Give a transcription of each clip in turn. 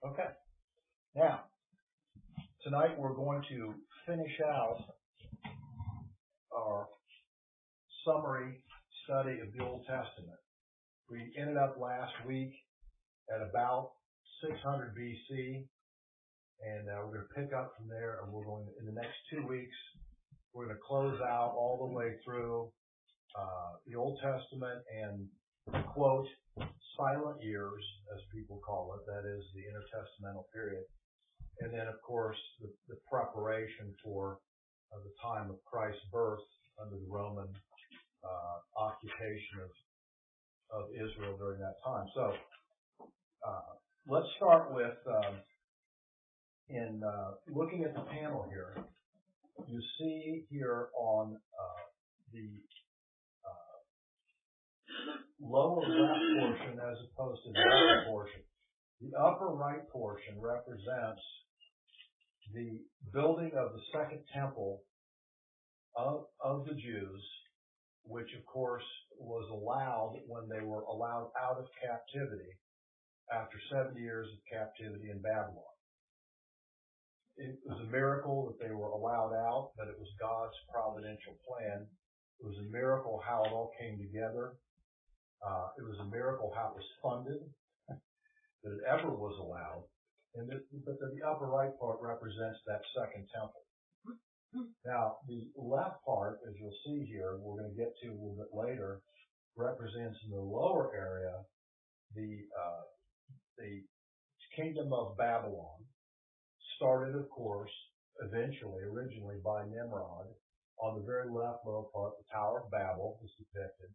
Okay. Now, tonight we're going to finish out our summary study of the Old Testament. We ended up last week at about 600 BC, and we're going to pick up from there, and we're going to, in the next 2 weeks, we're going to close out all the way through the Old Testament and, quote, silent years, as people call it, that is the intertestamental period. And then, of course, the preparation for the time of Christ's birth under the Roman occupation of Israel during that time. So let's start with, in looking at the panel here, you see here on the lower left portion as opposed to the upper portion. The upper right portion represents the building of the second temple of the Jews, which of course was allowed when they were allowed out of captivity after 70 years of captivity in Babylon. It was a miracle that they were allowed out, but it was God's providential plan. It was a miracle how it all came together. It was a miracle how it was funded, that it ever was allowed. But the upper right part represents that second temple. Now, the left part, as you'll see here, we're going to get to a little bit later, represents in the lower area the kingdom of Babylon. Started, of course, originally by Nimrod. On the very left lower part, the Tower of Babel is depicted.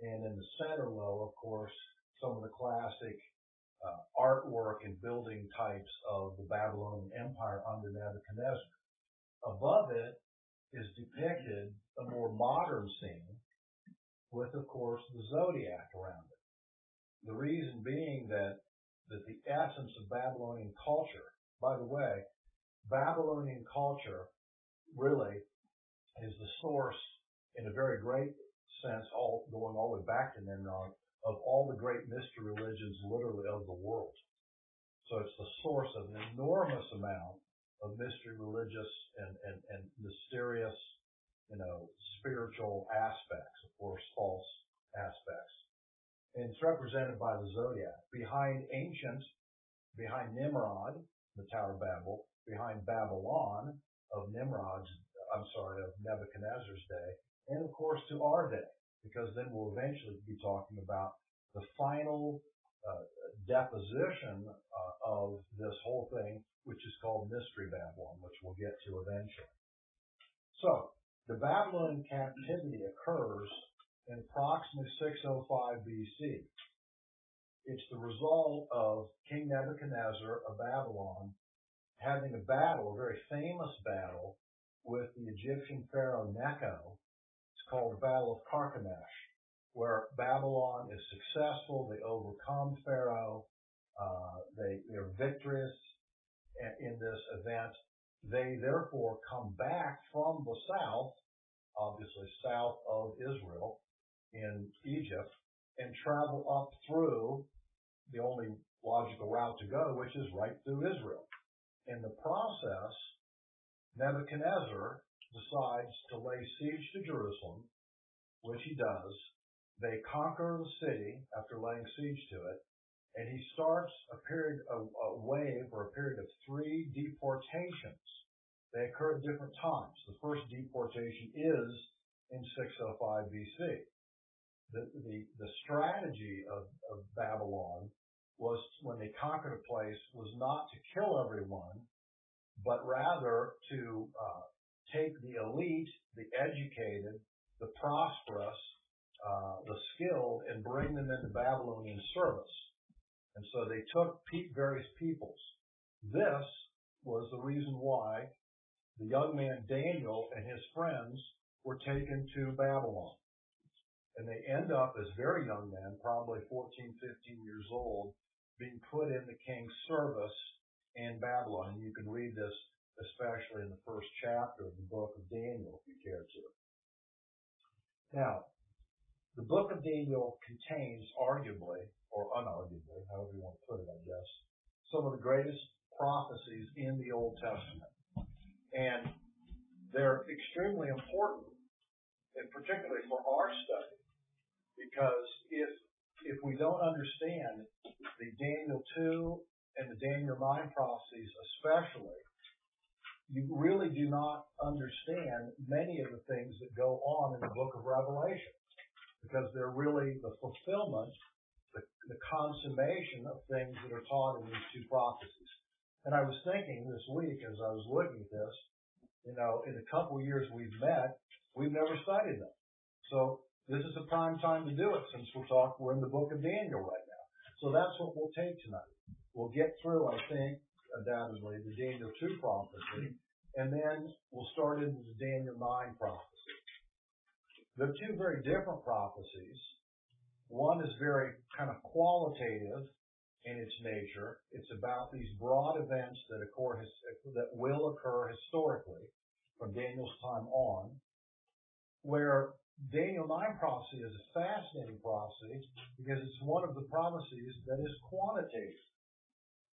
And in the center low, of course, some of the classic artwork and building types of the Babylonian Empire under Nebuchadnezzar. Above it is depicted a more modern scene with, of course, the zodiac around it. The reason being that the essence of Babylonian culture, by the way, Babylonian culture really is the source, in a very great sense, going all the way back to Nimrod, of all the great mystery religions literally of the world. So it's the source of an enormous amount of mystery religious and mysterious, spiritual aspects, of course, false aspects. And it's represented by the zodiac. Behind Nimrod, the Tower of Babel, behind Babylon of Nebuchadnezzar's day, and of course to our day, because then we'll eventually be talking about the final deposition of this whole thing, which is called Mystery Babylon, which we'll get to eventually. So, the Babylonian captivity occurs in approximately 605 BC. It's the result of King Nebuchadnezzar of Babylon having a battle, a very famous battle, with the Egyptian pharaoh Necho. It's called the Battle of Carchemish, where Babylon is successful. They overcome Pharaoh. They're victorious in this event. They therefore come back from the south, obviously south of Israel, in Egypt, and travel up through the only logical route to go, which is right through Israel. In the process, Nebuchadnezzar decides to lay siege to Jerusalem, which he does. They conquer the city after laying siege to it, and he starts a wave or a period of 3 deportations. They occur at different times. The first deportation is in 605 BC. The strategy of Babylon was, when they conquered a place, was not to kill everyone, but rather to take the elite, the educated, the prosperous, the skilled, and bring them into Babylonian service. And so they took various peoples. This was the reason why the young man Daniel and his friends were taken to Babylon. And they end up as very young men, probably 14, 15 years old, being put in the king's service in Babylon. And you can read this especially in the first chapter of the book of Daniel, if you care to. Now, the book of Daniel contains arguably, or unarguably, however you want to put it, I guess, some of the greatest prophecies in the Old Testament. And they're extremely important, and particularly for our study, because if we don't understand the Daniel 2 and the Daniel 9 prophecies especially, you really do not understand many of the things that go on in the book of Revelation, because they're really the fulfillment, the consummation of things that are taught in these two prophecies. And I was thinking this week as I was looking at this, in the couple of years we've met, we've never studied them. So this is a prime time to do it, since we're in the book of Daniel right now. So that's what we'll take tonight. We'll get through, I think, undoubtedly, the Daniel 2 prophecy, and then we'll start into the Daniel 9 prophecy. They're two very different prophecies. One is very kind of qualitative in its nature. It's about these broad events that will occur historically from Daniel's time on, where Daniel 9 prophecy is a fascinating prophecy because it's one of the prophecies that is quantitative.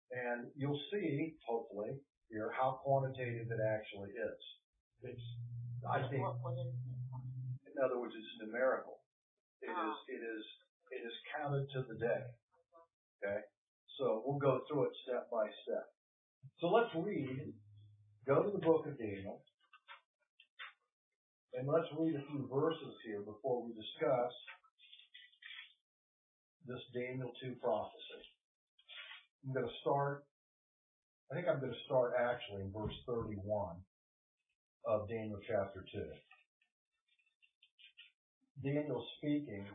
And you'll see, hopefully, here how quantitative it actually is. I think, in other words, it's numerical. It is counted to the day. Okay? So we'll go through it step by step. So let's go to the book of Daniel, and let's read a few verses here before we discuss this Daniel 2 prophecy. I'm going to start actually in verse 31 of Daniel chapter 2. Daniel's speaking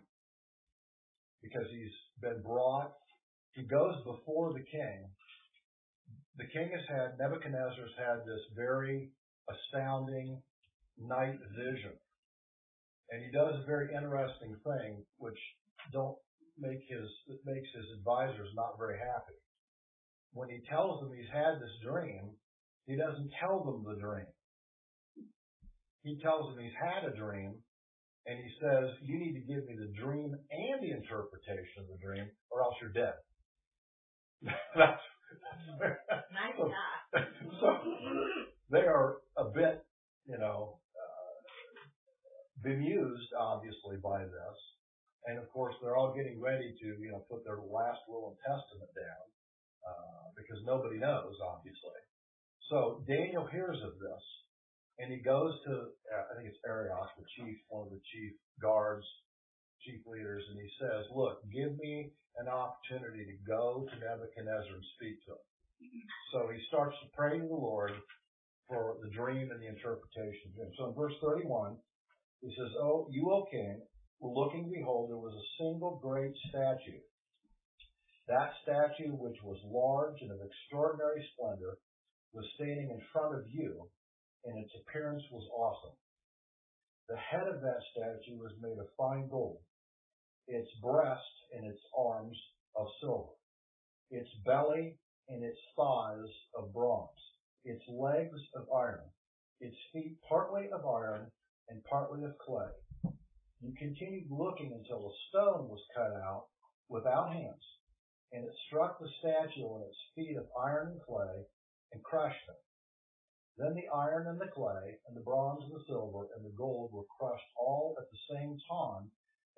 because he's been brought, he goes before the king. The king Nebuchadnezzar's had this very astounding night vision. And he does a very interesting thing, which makes his advisors not very happy. When he tells them he's had this dream, he doesn't tell them the dream. He tells them he's had a dream, and he says, you need to give me the dream and the interpretation of the dream, or else you're dead. That's nice. So they are a bit, bemused, obviously, by this. And, of course, they're all getting ready to, put their last will and testament down, because nobody knows, obviously. So Daniel hears of this, and he goes to, I think it's Arioch, one of the chief guards, chief leaders, and he says, look, give me an opportunity to go to Nebuchadnezzar and speak to him. So he starts to pray to the Lord for the dream and the interpretation of it. So in verse 31, he says, you, O king, were looking, behold, there was a single great statue. That statue, which was large and of extraordinary splendor, was standing in front of you, and its appearance was awesome. The head of that statue was made of fine gold, its breast and its arms of silver, its belly and its thighs of bronze, its legs of iron, its feet partly of iron and partly of clay. You continued looking until a stone was cut out without hands, and it struck the statue on its feet of iron and clay and crushed them. Then the iron and the clay and the bronze and the silver and the gold were crushed all at the same time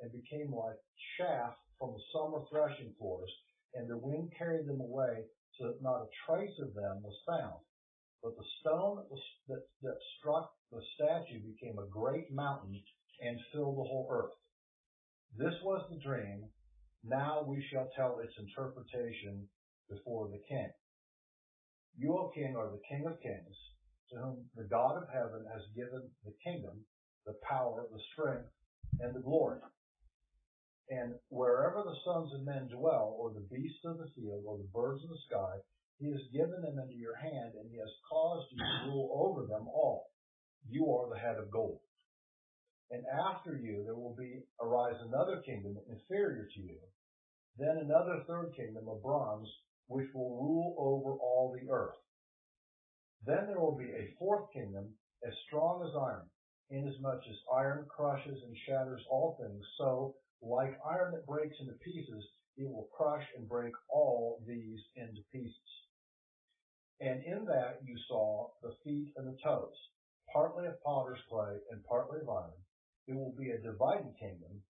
and became like chaff from the summer threshing floors, and the wind carried them away so that not a trace of them was found. But the stone that struck the statue became a great mountain and filled the whole earth. This was the dream. Now we shall tell its interpretation before the king. You, O king, are the King of kings, to whom the God of heaven has given the kingdom, the power, the strength, and the glory. And wherever the sons of men dwell, or the beasts of the field, or the birds of the sky, he has given them into your hand, and he has caused you to rule over them all. You are the head of gold. And after you there will arise another kingdom inferior to you, then another third kingdom of bronze, which will rule over all the earth. Then there will be a fourth kingdom as strong as iron, inasmuch as iron crushes and shatters all things, so, like iron that breaks into pieces, it will crush and break all these into pieces. And in that you saw the feet and the toes, partly of potter's clay and partly of iron. It will be a divided kingdom,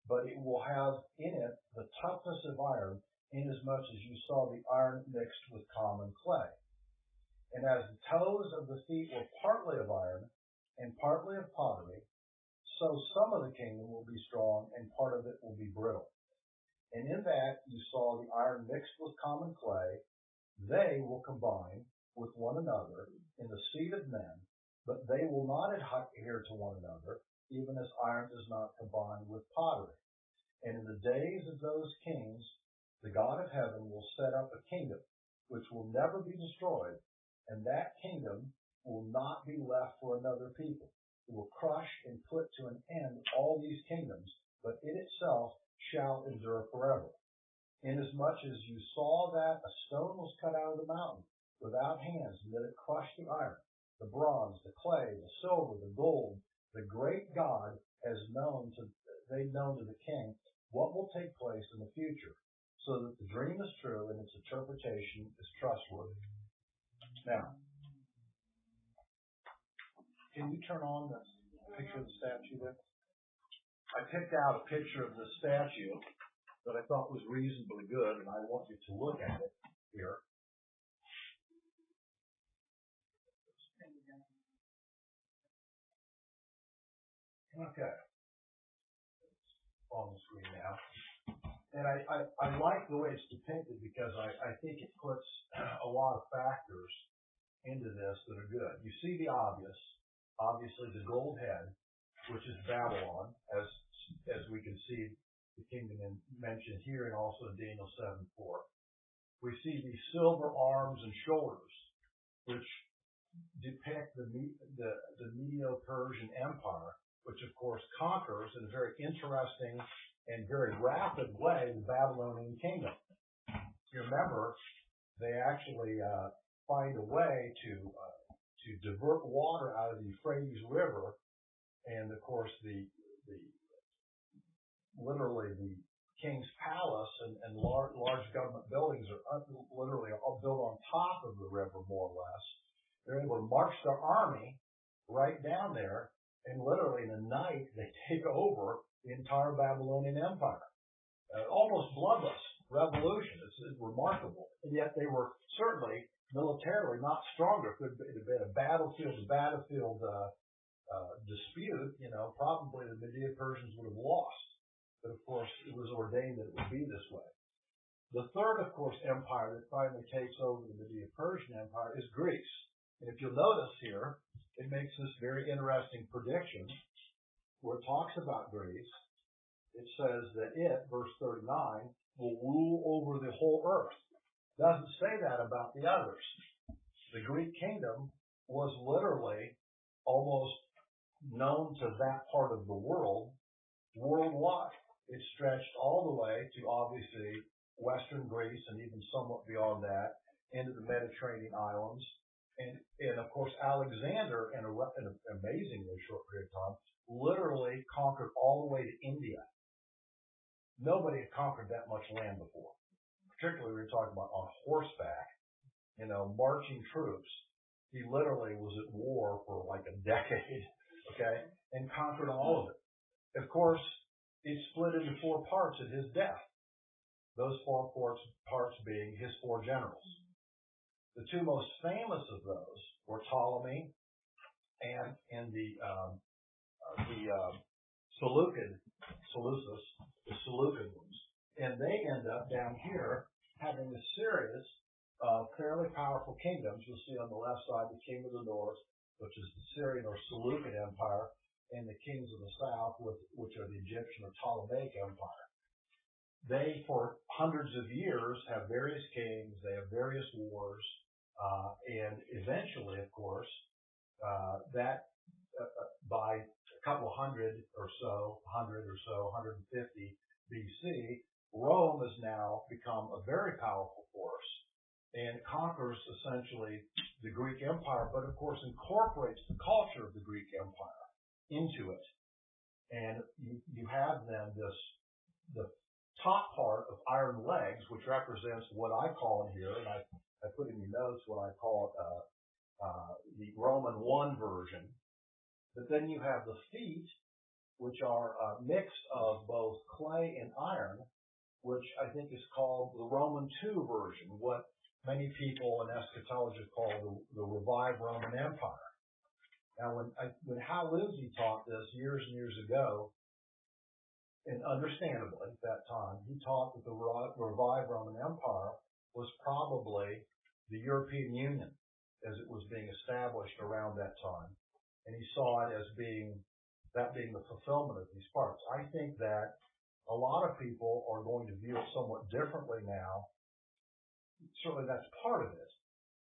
but it will have in it the toughness of iron, inasmuch as you saw the iron mixed with common clay. And as the toes of the feet were partly of iron and partly of pottery, so some of the kingdom will be strong and part of it will be brittle. And in that you saw the iron mixed with common clay. They will combine with one another in the seed of men, but they will not adhere to one another, even as iron does not combine with pottery. And in the days of those kings, the God of heaven will set up a kingdom which will never be destroyed, and that kingdom will not be left for another people. It will crush and put to an end all these kingdoms, but it itself shall endure forever. Inasmuch as you saw that a stone was cut out of the mountain without hands, and that it crushed the iron, the bronze, the clay, the silver, the gold, the great God has made known to the king what will take place in the future, so that the dream is true and its interpretation is trustworthy. Now, can you turn on the picture of the statue there? I picked out a picture of the statue that I thought was reasonably good, and I want you to look at it here. Okay. It's on the screen now. And I like the way it's depicted because I think it puts a lot of factors into this that are good. You see the obvious, obviously the gold head, which is Babylon, as we can see the kingdom mentioned here and also in Daniel 7:4. We see these silver arms and shoulders, which depict the Medo-Persian Empire, which of course conquers in a very interesting and very rapid way the Babylonian kingdom. You remember, they actually find a way to divert water out of the Euphrates River, and of course literally the king's palace and large government buildings are literally all built on top of the river, more or less. They're able to march their army right down there, and literally in a night they take over the entire Babylonian Empire. Almost bloodless revolution. It's remarkable. And yet they were certainly militarily not stronger. If it had been a battlefield dispute, probably the Medo-Persians would have lost. But of course, it was ordained that it would be this way. The third, of course, empire that finally takes over the Medo-Persian Empire is Greece. And if you'll notice here, it makes this very interesting prediction where it talks about Greece. It says that it, verse 39, will rule over the whole earth. It doesn't say that about the others. The Greek kingdom was literally almost known to that part of the world worldwide. It stretched all the way to obviously Western Greece and even somewhat beyond that into the Mediterranean islands. And of course, Alexander, in an amazingly short period of time, literally conquered all the way to India. Nobody had conquered that much land before. Particularly, we were talking about on horseback, marching troops. He literally was at war for like a decade, okay, and conquered all of it. Of course, it split into four parts at his death. Those four parts being his four generals. The two most famous of those were Ptolemy and the Seleucid ones. And they end up down here having a series of fairly powerful kingdoms. You'll see on the left side the king of the north, which is the Syrian or Seleucid Empire, and the kings of the south, which are the Egyptian or Ptolemaic Empire. They, for hundreds of years, have various kings, they have various wars, and eventually, of course, by a couple hundred or so, 150 BC, Rome has now become a very powerful force and conquers essentially the Greek Empire, but of course incorporates the culture of the Greek Empire into it. And you have then the top part of iron legs, which represents what I call in here, and I put in your notes what I call it, the Roman 1 version. But then you have the feet, which are a mix of both clay and iron, which I think is called the Roman 2 version, what many people in eschatology call the revived Roman Empire. Now, when Hal Lindsey taught this years and years ago, and understandably at that time, he taught that the revived Roman Empire was probably the European Union as it was being established around that time. And he saw it as being the fulfillment of these parts. I think that a lot of people are going to view it somewhat differently now. Certainly that's part of it.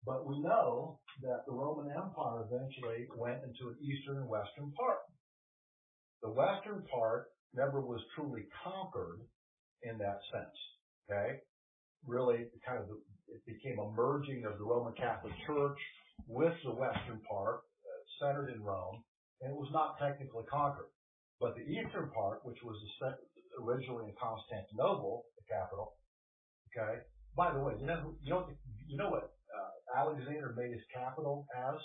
But we know that the Roman Empire eventually went into an eastern and western part. The western part never was truly conquered in that sense. Okay? Really, it became a merging of the Roman Catholic Church with the western part, centered in Rome, and it was not technically conquered. But the eastern part, which was originally in Constantinople, the capital, okay? By the way, you know what Alexander made his capital as?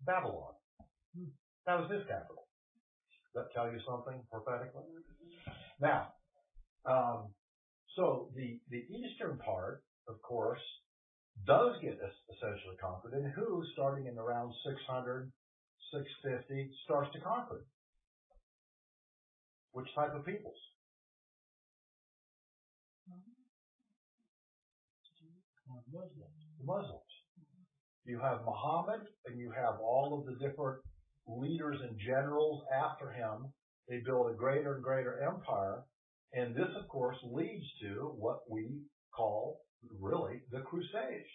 Babylon. That was his capital. Does that tell you something prophetically? Now, so the eastern part, of course, does get essentially conquered, and who, starting in around 600, 650, starts to conquer? Which type of peoples? The Muslims. You have Muhammad, and you have all of the different leaders and generals after him. They build a greater and greater empire, and this, of course, leads to what we call really the Crusades.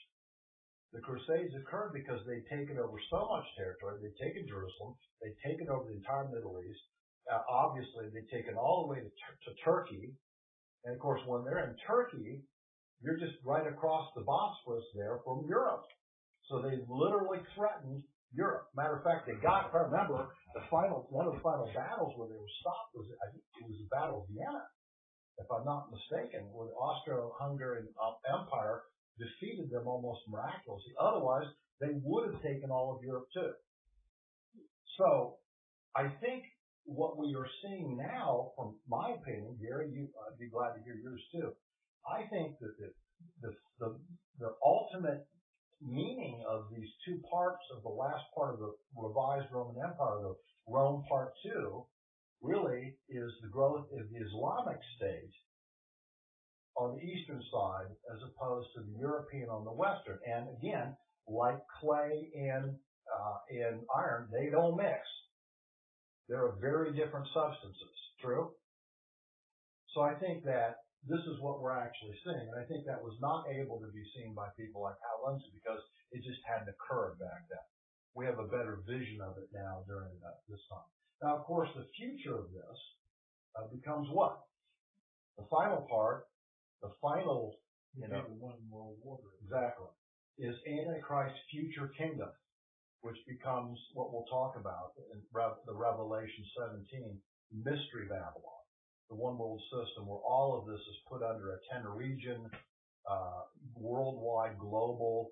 The Crusades occurred because they'd taken over so much territory. They'd taken Jerusalem. They'd taken over the entire Middle East. Obviously, they'd taken all the way to Turkey. And, of course, when they're in Turkey, you're just right across the Bosphorus there from Europe. So they literally threatened Europe. Matter of fact, if I remember, one of the final battles where they were stopped was, I think it was the Battle of Vienna, if I'm not mistaken, where the Austro-Hungarian Empire defeated them almost miraculously. Otherwise, they would have taken all of Europe too. So I think what we are seeing now, from my opinion, Gary, I'd be glad to hear yours too. I think that the ultimate meaning of these two parts of the last part of the revised Roman Empire, the Rome Part 2, really is the growth of the Islamic state on the eastern side as opposed to the European on the western. And again, like clay and iron, they don't mix. They're very different substances. True? So I think that this is what we're actually seeing. And I think that was not able to be seen by people like Hal Lindsey because it just hadn't occurred back then. We have a better vision of it now during this time. Now, of course, the future of this becomes what? The final part, the final, one world order. Exactly. Is Antichrist's future kingdom, which becomes what we'll talk about in the Revelation 17, Mystery Babylon, the one world system where all of this is put under a 10-region, worldwide, global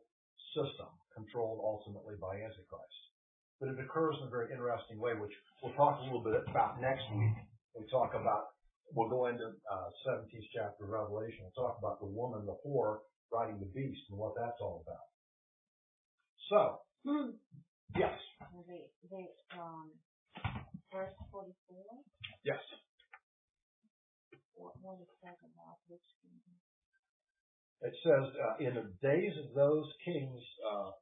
system controlled ultimately by Antichrist. But it occurs in a very interesting way, which we'll talk a little bit about next week. We'll go into 17th chapter of Revelation. We'll talk about the woman, the whore, riding the beast and what that's all about. So, yes. Verse 44? Yes. What is that about? Which kingdom? It says, in the days of those kings,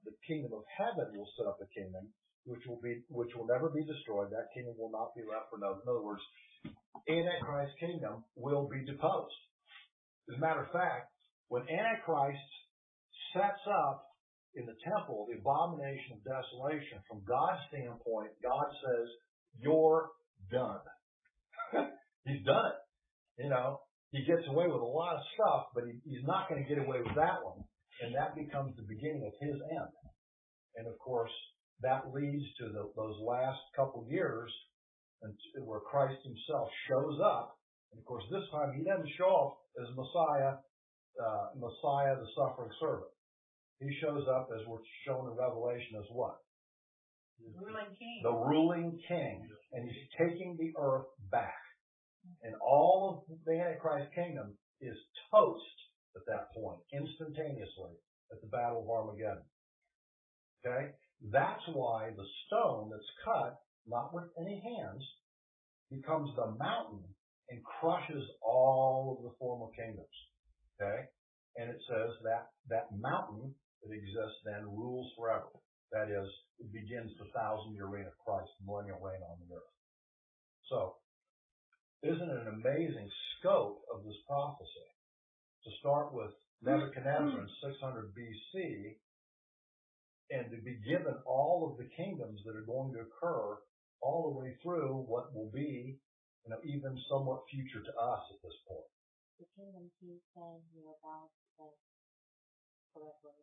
the kingdom of heaven will set up a kingdom which will never be destroyed. That kingdom will not be left for no. In other words, Antichrist's kingdom will be deposed. As a matter of fact, when Antichrist sets up in the temple the abomination of desolation, from God's standpoint, God says, "You're done." He's done it. He gets away with a lot of stuff, but he's not going to get away with that one. And that becomes the beginning of his end. And of course, that leads to those last couple years and where Christ himself shows up. And of course, this time he doesn't show up as Messiah, the suffering servant. He shows up as we're shown in Revelation as what? Ruling king. The ruling king. And he's taking the earth back. And all of the Antichrist kingdom is toast at that point, instantaneously, at the Battle of Armageddon. Okay? That's why the stone that's cut, not with any hands, becomes the mountain and crushes all of the former kingdoms. Okay? And it says that mountain that exists then rules forever. That is, it begins the 1,000-year reign of Christ, millennial reign on the earth. So, isn't it an amazing scope of this prophecy? To start with Nebuchadnezzar in 600 BC, and to be given all of the kingdoms that are going to occur all the way through what will be, even somewhat future to us at this point. The kingdoms he's saying here about the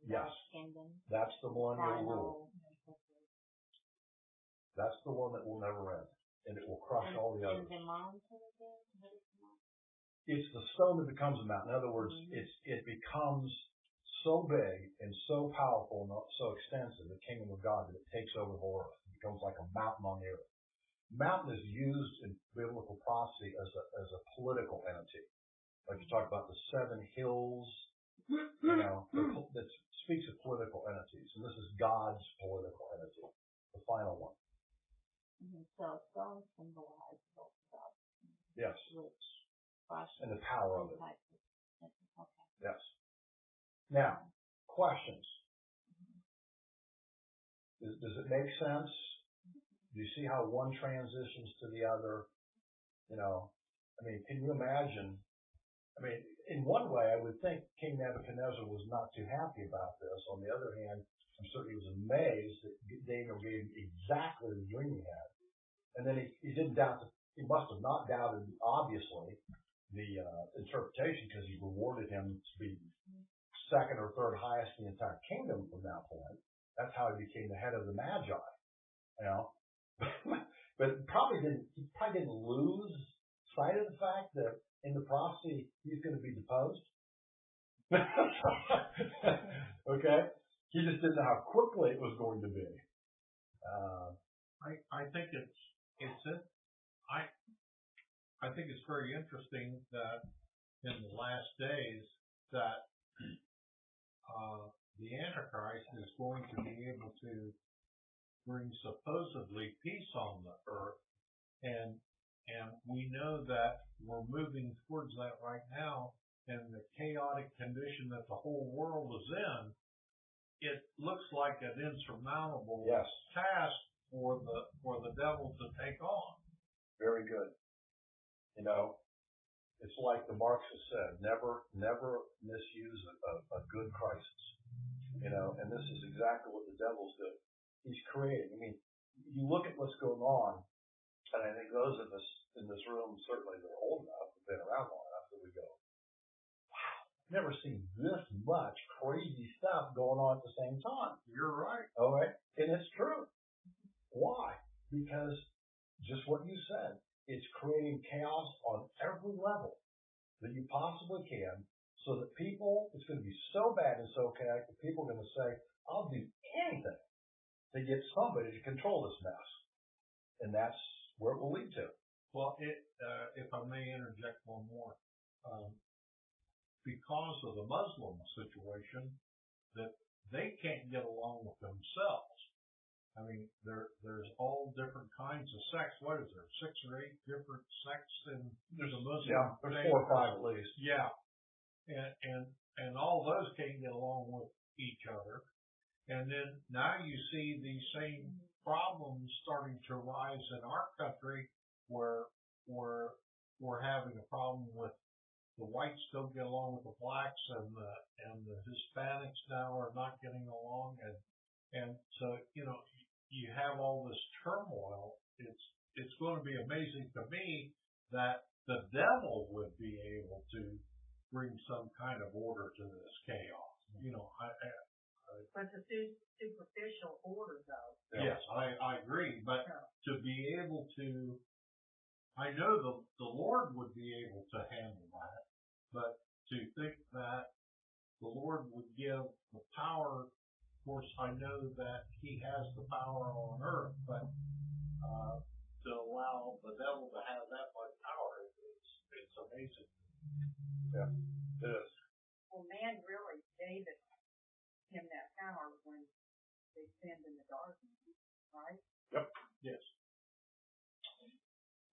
yes. kingdom. That's the millennial rule. That's the one that will never end. And it will crush all the others. And the mountain again? It's the stone that becomes a mountain. In other words, it becomes so big and so powerful and so extensive, the kingdom of God, that it takes over the earth. It becomes like a mountain on the earth. Mountain is used in biblical prophecy as a political entity. Like you talk about the 7 hills, that speaks of political entities. And this is God's political entity, the final one. So stone symbolizes God. Yes. And the power of it. Okay. Yes. Now, questions. Does it make sense? Do you see how one transitions to the other? Can you imagine? In one way, I would think King Nebuchadnezzar was not too happy about this. On the other hand, I'm certain he was amazed that Daniel gave him exactly the dream he had. And then he didn't doubt, he must have not doubted, obviously, the interpretation, because he rewarded him to be second or third highest in the entire kingdom from that point. That's how he became the head of the Magi. But he probably didn't lose sight of the fact that in the prophecy he's going to be deposed. Okay? He just didn't know how quickly it was going to be. I think I think it's very interesting that in the last days that the Antichrist is going to be able to bring supposedly peace on the earth, and we know that we're moving towards that right now, and the chaotic condition that the whole world is in, it looks like an insurmountable task for the devil to take on. Very good. It's like the Marxists said, never misuse a good crisis. And this is exactly what the devil's doing. He's creating. You look at what's going on, and I think those of us in this room, certainly that are old enough, have been around long enough, that we go, wow, I've never seen this much crazy stuff going on at the same time. You're right. All right? And it's true. Why? Because just what you said, it's creating chaos on every level that you possibly can, so that it's going to be so bad and so chaotic that people are going to say, I'll do anything to get somebody to control this mess. And that's where it will lead to. Well, if I may interject one more, because of the Muslim situation, that they can't get along with themselves. There's all different kinds of sects. What is there? 6 or 8 different sects in the Muslim. Yeah, there's 4 or 5 at least. Yeah, and all those can't get along with each other. And then now you see these same problems starting to rise in our country, where we're having a problem with the whites don't get along with the blacks, and the Hispanics now are not getting along, and so you have all this turmoil. It's going to be amazing to me that the devil would be able to bring some kind of order to this chaos. But it's a superficial order, though. Yes, I agree. But to be able to I know the Lord would be able to handle that, but to think that the Lord would give the power, of course, I know that He has the power on earth, but to allow the devil to have that much power, it's amazing. Yeah, it is. Well, man really gave him that power when they sinned in the garden, right? Yep. Yes.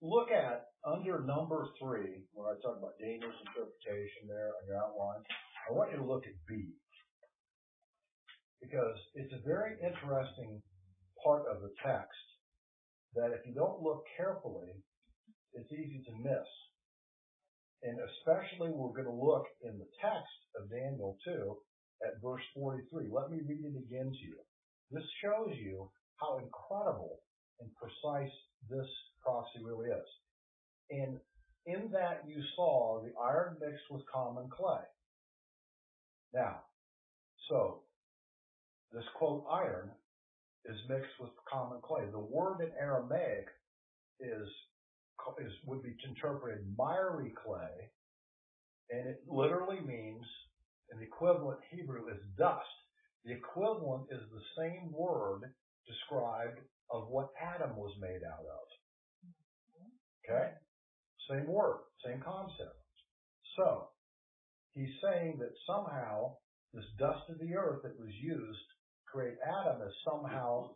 Look at under number 3, where I talk about Daniel's interpretation there on your outline. I want you to look at B, because it's a very interesting part of the text that if you don't look carefully, it's easy to miss. And especially we're going to look in the text of Daniel 2 at verse 43. Let me read it again to you. This shows you how incredible and precise this prophecy really is. And in that you saw the iron mixed with common clay. Now, so this quote iron is mixed with common clay. The word in Aramaic would be interpreted miry clay, and it literally means, an equivalent Hebrew is dust. The equivalent is the same word described of what Adam was made out of. Okay? Same word, same concept. So, he's saying that somehow this dust of the earth that was used to create Adam is somehow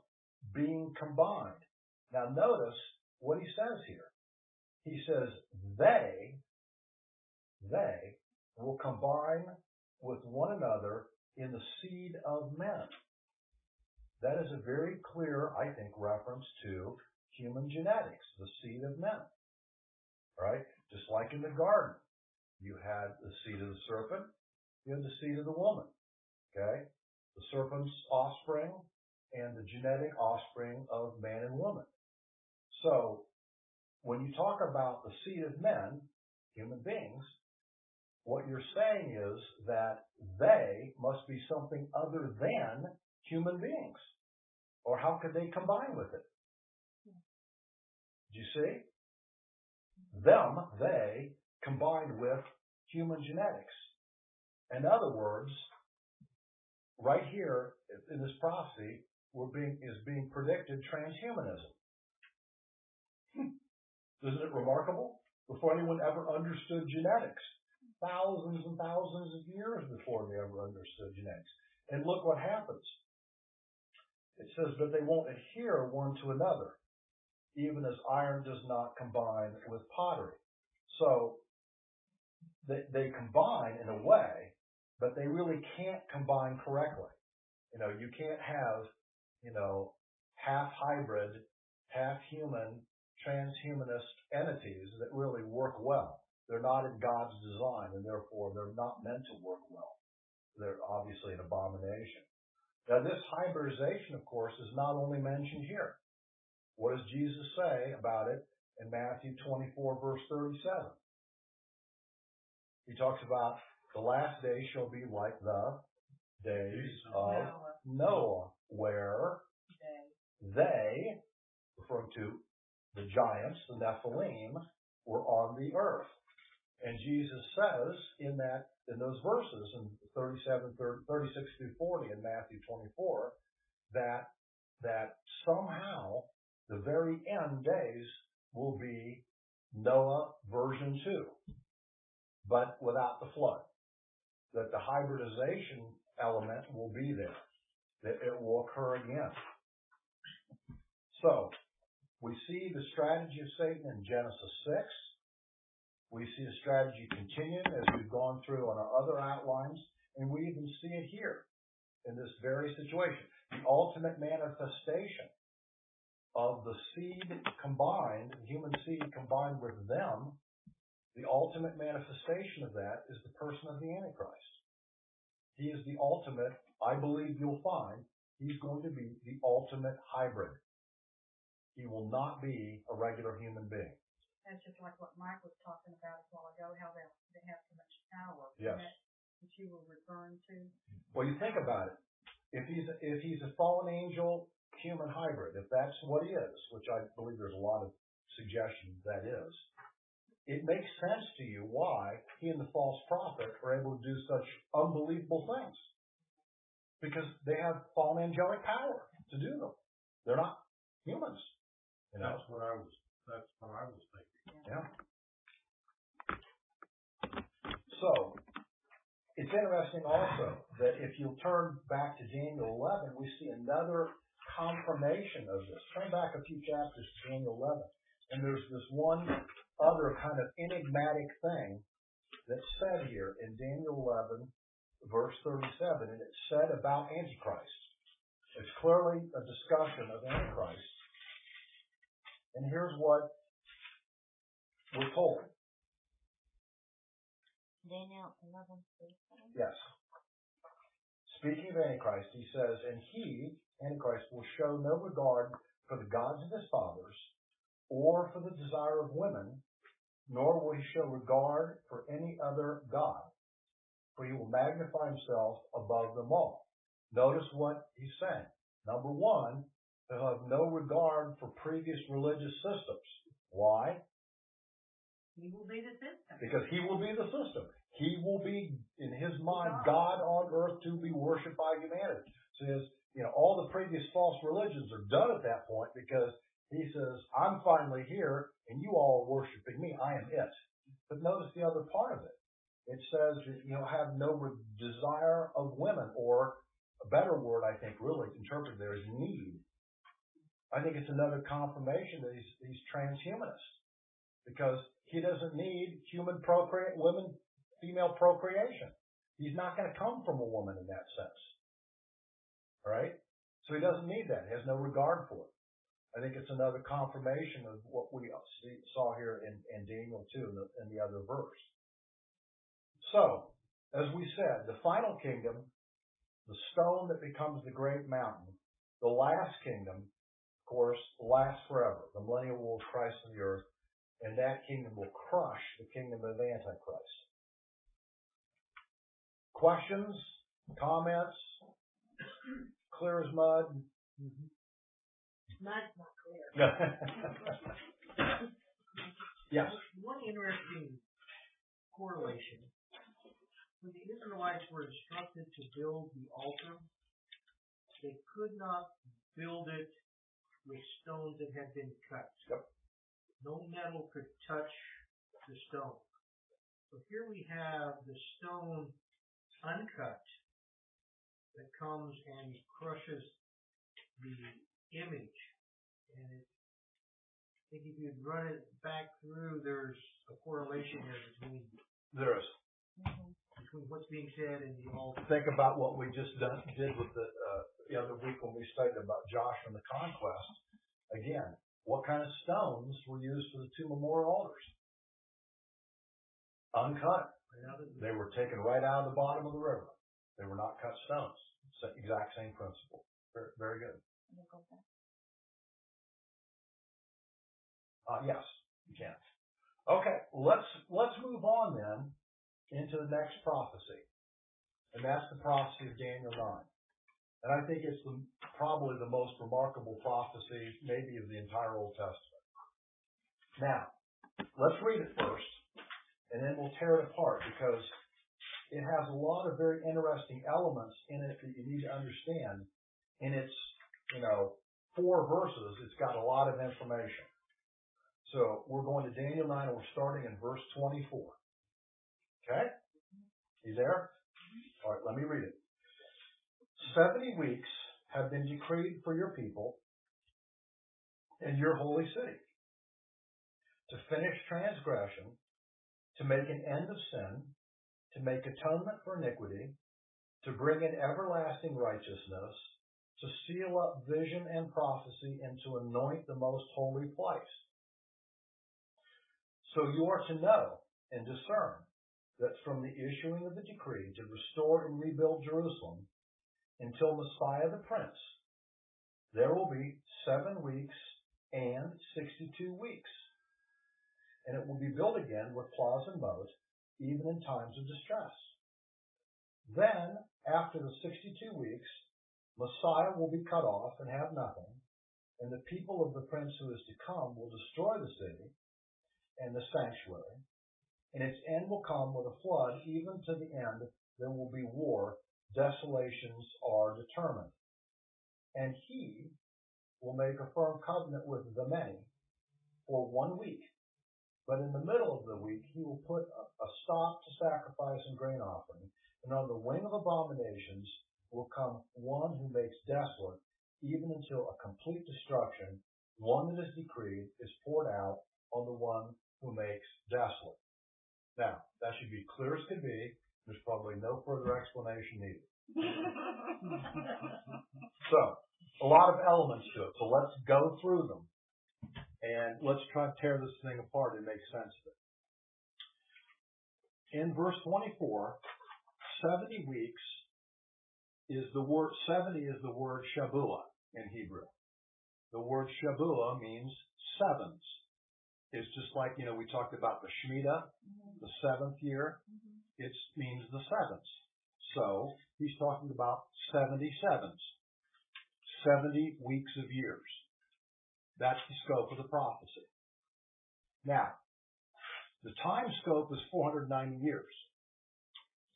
being combined. Now notice what he says here. He says they will combine with one another in the seed of men. That is a very clear, I think, reference to human genetics, the seed of men. Right? Just like in the garden. You had the seed of the serpent, you had the seed of the woman. Okay? The serpent's offspring and the genetic offspring of man and woman. So, when you talk about the seed of men, human beings, what you're saying is that they must be something other than human beings. Or how could they combine with it? Do you see? They, combined with human genetics. In other words, right here in this prophecy is being predicted transhumanism. Isn't it remarkable? Before anyone ever understood genetics. Thousands and thousands of years before they ever understood genetics. And look what happens. It says, but they won't adhere one to another, even as iron does not combine with pottery. So, they combine in a way, but they really can't combine correctly. You can't have, half hybrid, half human, transhumanist entities that really work well. They're not in God's design, and therefore they're not meant to work well. They're obviously an abomination. Now, this hybridization, of course, is not only mentioned here. What does Jesus say about it in Matthew 24, verse 37? He talks about the last days shall be like the days of Noah, where they, referring to the giants, the Nephilim, were on the earth. And Jesus says in those verses, in 36 through 40 in Matthew 24, that somehow the very end days will be Noah version 2, but without the flood. That the hybridization element will be there. That it will occur again. So, we see the strategy of Satan in Genesis 6. We see the strategy continuing as we've gone through on our other outlines, and we even see it here in this very situation. The ultimate manifestation of the seed combined, the human seed combined with them, the ultimate manifestation of that is the person of the Antichrist. He is the ultimate, I believe you'll find, he's going to be the ultimate hybrid. He will not be a regular human being. That's just like what Mike was talking about a while ago, how they have so much power. Yes. That you were referring to. Well, you think about it. If he's a fallen angel human hybrid, if that's what he is, which I believe there's a lot of suggestion that is, it makes sense to you why he and the false prophet are able to do such unbelievable things. Because they have fallen angelic power to do them. They're not humans. You know? That's what I was thinking. Yeah. So, it's interesting also that if you turn back to Daniel 11, we see another confirmation of this. Turn back a few chapters to Daniel 11, and there's this one other kind of enigmatic thing that's said here in Daniel 11, verse 37, and it's said about Antichrist. It's clearly a discussion of Antichrist. And here's what we're told. Daniel 11:37. Yes. Speaking of Antichrist, he says, and he, Antichrist, will show no regard for the gods of his fathers, or for the desire of women, nor will he show regard for any other god, for he will magnify himself above them all. Notice what he's saying. Number one, he'll have no regard for previous religious systems. Why? He will be the system. Because he will be the system. He will be, in his mind, God on earth to be worshipped by humanity. So all the previous false religions are done at that point because he says, I'm finally here and you all are worshiping me. I am it. But notice the other part of it. It says that you'll have no desire of women, or a better word, I think, really interpreted there is need. I think it's another confirmation that he's transhumanist, because he doesn't need female procreation. He's not going to come from a woman in that sense. All right? So he doesn't need that. He has no regard for it. I think it's another confirmation of what we saw here in Daniel 2 in the other verse. So, as we said, the final kingdom, the stone that becomes the great mountain, the last kingdom, of course, lasts forever. The millennial rule of Christ on the earth, and that kingdom will crush the kingdom of Antichrist. Questions? Comments? Clear as mud? Mud's not clear. Yes. One interesting correlation. When the Israelites were instructed to build the altar, they could not build it with stones that had been cut. Yep. No metal could touch the stone. So here we have the stone uncut that comes and crushes the image. And I think if you run it back through, there's a correlation there between what's being said and the altar. Think about what we just did with the other week when we studied about Joshua and the conquest. Again, what kind of stones were used for the two memorial altars? Uncut. They were taken right out of the bottom of the river. They were not cut stones. It's the exact same principle. Very, very good. Yes, you can. Okay, let's move on then into the next prophecy, and that's the prophecy of Daniel 9. And I think it's probably the most remarkable prophecy, maybe, of the entire Old Testament. Now, let's read it first, and then we'll tear it apart, because it has a lot of very interesting elements in it that you need to understand. In its, 4 verses, it's got a lot of information. So we're going to Daniel 9, and we're starting in verse 24. Okay? You there? All right, let me read it. 70 weeks have been decreed for your people and your holy city, to finish transgression, to make an end of sin, to make atonement for iniquity, to bring in everlasting righteousness, to seal up vision and prophecy, and to anoint the most holy place. So you are to know and discern that from the issuing of the decree to restore and rebuild Jerusalem until Messiah the Prince, there will be 7 weeks and 62 weeks. And it will be built again with plows and mows, even in times of distress. Then, after the 62 weeks, Messiah will be cut off and have nothing, And the people of the prince who is to come will destroy the city and the sanctuary, and its end will come with a flood, even to the end there will be war. Desolations are determined. And he will make a firm covenant with the many for 1 week. But in the middle of the week, he will put a stop to sacrifice and grain offering. And on the wing of abominations will come one who makes desolate, even until a complete destruction, one that is decreed, is poured out on the one who makes desolate. Now, that should be clear as could be. There's probably no further explanation needed. So, a lot of elements to it. So let's go through them. And let's try to tear this thing apart and make sense of it. In verse 24, 70 weeks is the word, 70 is the word Shabuah in Hebrew. The word Shabuah means sevens. It's just like, we talked about the Shemitah, the 7th year. It means the sevens. So he's talking about 77s, 70 weeks of years. That's the scope of the prophecy. Now, the time scope is 490 years.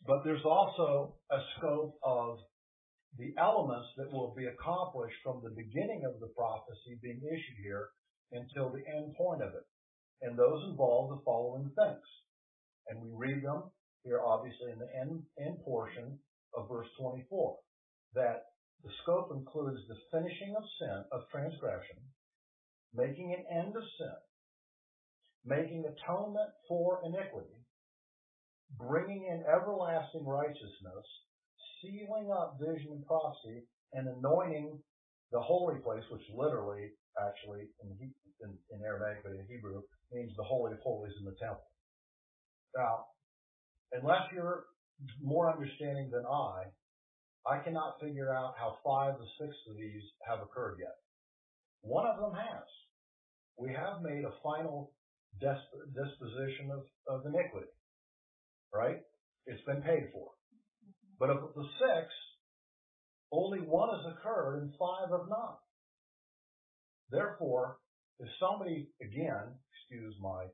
But there's also a scope of the elements that will be accomplished from the beginning of the prophecy being issued here until the end point of it. And those involve the following things. And we read them here, obviously, in the end portion of verse 24. That the scope includes the finishing of sin, of transgression, making an end of sin, making atonement for iniquity, bringing in everlasting righteousness, sealing up vision and prophecy, and anointing the holy place, which literally, actually, in Aramaic, but in Hebrew, means the Holy of Holies in the temple. Now, unless you're more understanding than I cannot figure out how 5 of 6 of these have occurred yet. One of them has. We have made a final disposition of iniquity, right? It's been paid for. But of the 6, only 1 has occurred and 5 have not. Therefore, if somebody, again, excuse my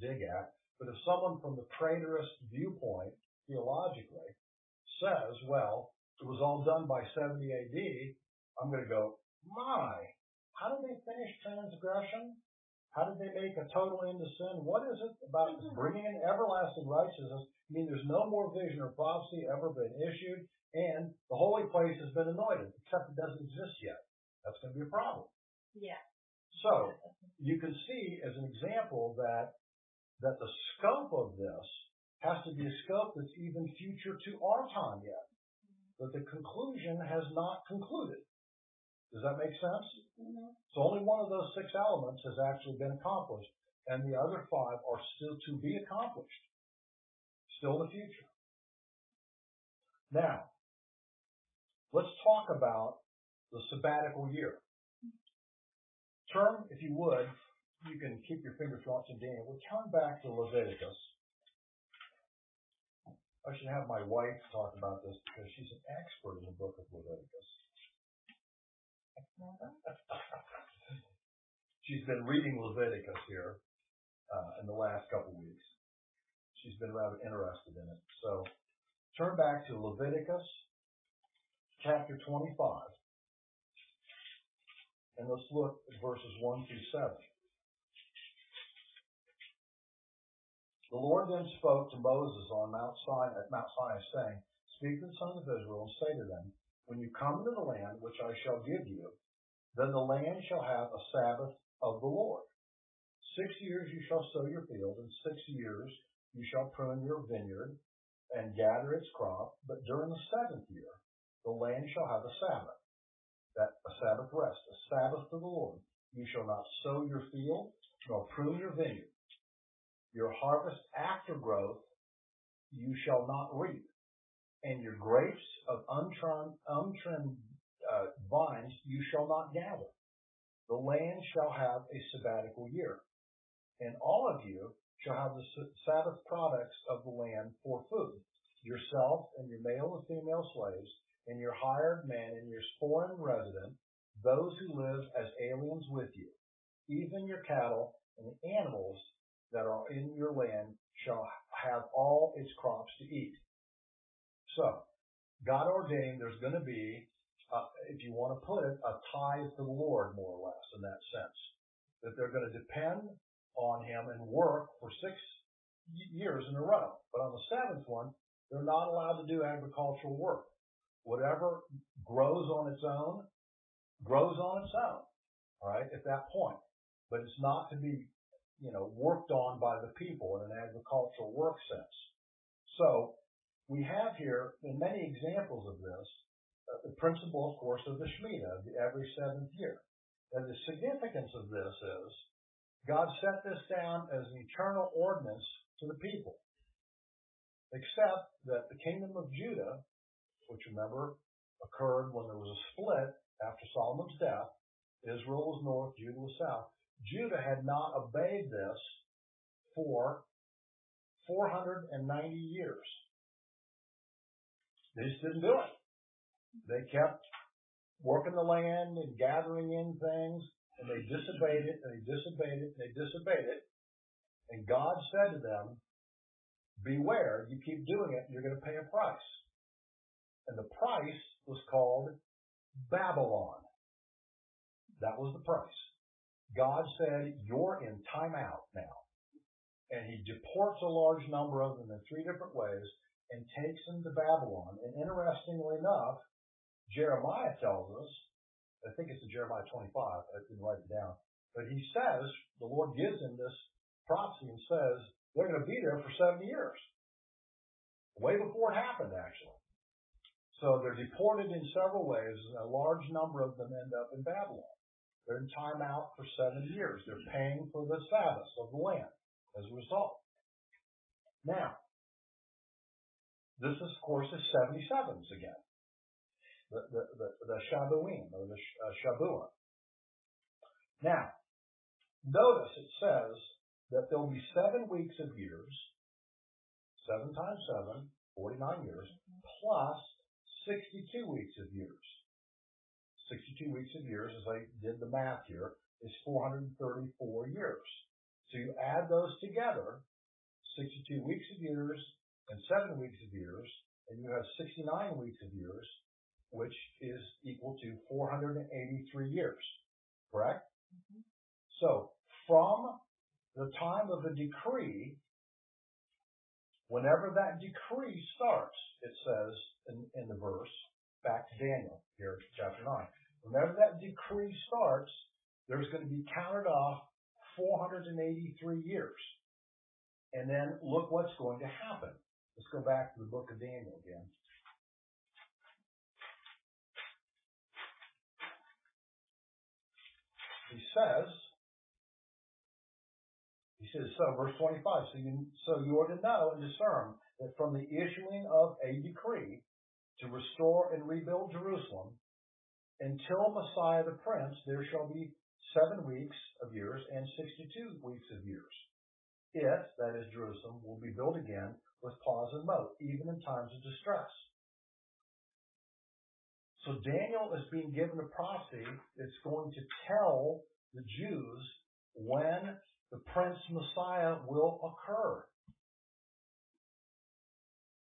dig at, but if someone from the preterist viewpoint, theologically, says, well, it was all done by 70 AD, I'm going to go, how did they finish transgression? How did they make a total end to sin? What is it about bringing in everlasting righteousness? I mean, there's no more vision or prophecy ever been issued, and the holy place has been anointed, except it doesn't exist yet. That's going to be a problem. Yeah. So, you can see as an example that the scope of this has to be a scope that's even future to our time yet. That the conclusion has not concluded. Does that make sense? Mm-hmm. So only one of those 6 elements has actually been accomplished, and the other 5 are still to be accomplished. Still in the future. Now, let's talk about the sabbatical year. Turn, if you would, you can keep your fingers crossed and Daniel. We'll turn back to Leviticus. I should have my wife talk about this because she's an expert in the book of Leviticus. She's been reading Leviticus here in the last couple of weeks. She's been rather interested in it. So turn back to Leviticus chapter 25. And let's look at verses 1 through 7. The Lord then spoke to Moses on Mount Sinai, saying, Speak to the sons of Israel and say to them, When you come into the land which I shall give you, then the land shall have a Sabbath of the Lord. 6 years you shall sow your field, and 6 years you shall prune your vineyard and gather its crop. But during the 7th year, the land shall have a Sabbath, a Sabbath rest, a Sabbath to the Lord. You shall not sow your field, nor prune your vineyard. Your harvest after growth you shall not reap, and your grapes of untrimmed vines you shall not gather. The land shall have a sabbatical year, and all of you shall have the Sabbath products of the land for food, yourself and your male and female slaves, and your hired man and your foreign resident, those who live as aliens with you, even your cattle and the animals that are in your land shall have all its crops to eat. So, God ordained there's going to be, if you want to put it, a tithe to the Lord, more or less, in that sense. That they're going to depend on Him and work for 6 years in a row. But on the 7th one, they're not allowed to do agricultural work. Whatever grows on its own, grows on its own, all right, at that point. But it's not to be, worked on by the people in an agricultural work sense. So, we have here, in many examples of this, the principle, of course, of the Shemitah, every 7th year. And the significance of this is, God set this down as an eternal ordinance to the people. Except that the kingdom of Judah, which remember occurred when there was a split after Solomon's death, Israel was north, Judah was south. Judah had not obeyed this for 490 years. They just didn't do it. They kept working the land and gathering in things, and they disobeyed it, and they disobeyed it, and they disobeyed it. And God said to them, beware, you keep doing it, you're going to pay a price. And the price was called Babylon. That was the price. God said, you're in timeout now. And He deports a large number of them in 3 different ways and takes them to Babylon. And interestingly enough, Jeremiah tells us, I think it's in Jeremiah 25, I didn't write it down, but he says, the Lord gives him this prophecy and says, they're going to be there for 70 years. Way before it happened, actually. So they're deported in several ways, and a large number of them end up in Babylon. They're in time out for 7 years. They're paying for the Sabbath of the land as a result. Now, this is, of course, is 77s again. The Shabuim, or the Shabuah. Now, notice it says that there will be 7 weeks of years, 7 times 7, 49 years, plus 62 weeks of years. 62 weeks of years, as I did the math here, is 434 years. So you add those together, 62 weeks of years and 7 weeks of years, and you have 69 weeks of years, which is equal to 483 years. Correct? Mm-hmm. So, from the time of a decree, whenever that decree starts, it says in the verse, back to Daniel, here chapter 9. Whenever that decree starts, there's going to be counted off 483 years. And then look what's going to happen. Let's go back to the book of Daniel again. He says, so verse 25, so you are to know and discern that from the issuing of a decree to restore and rebuild Jerusalem until Messiah the Prince, there shall be 7 weeks of years and 62 weeks of years. It, that is Jerusalem, will be built again with pause and moat, even in times of distress. So Daniel is being given a prophecy that's going to tell the Jews when the Prince Messiah will occur.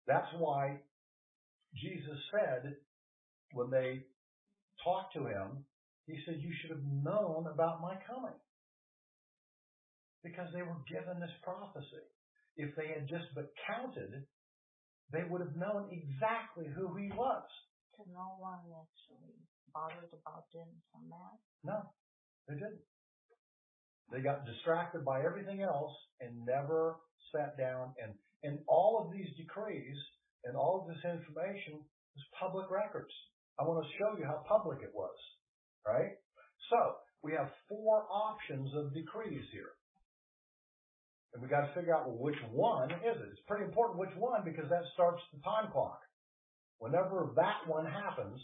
That's why Jesus said, when they talked to him, he said, you should have known about my coming. Because they were given this prophecy. If they had just but counted, they would have known exactly who he was. So no one actually bothered about doing some math? No, they didn't. They got distracted by everything else and never sat down. And all of these decrees and all of this information was public records. I want to show you how public it was. Right? So, we have 4 options of decrees here. And we got to figure out, well, which one is it? It's pretty important which one because that starts the time clock. Whenever that one happens,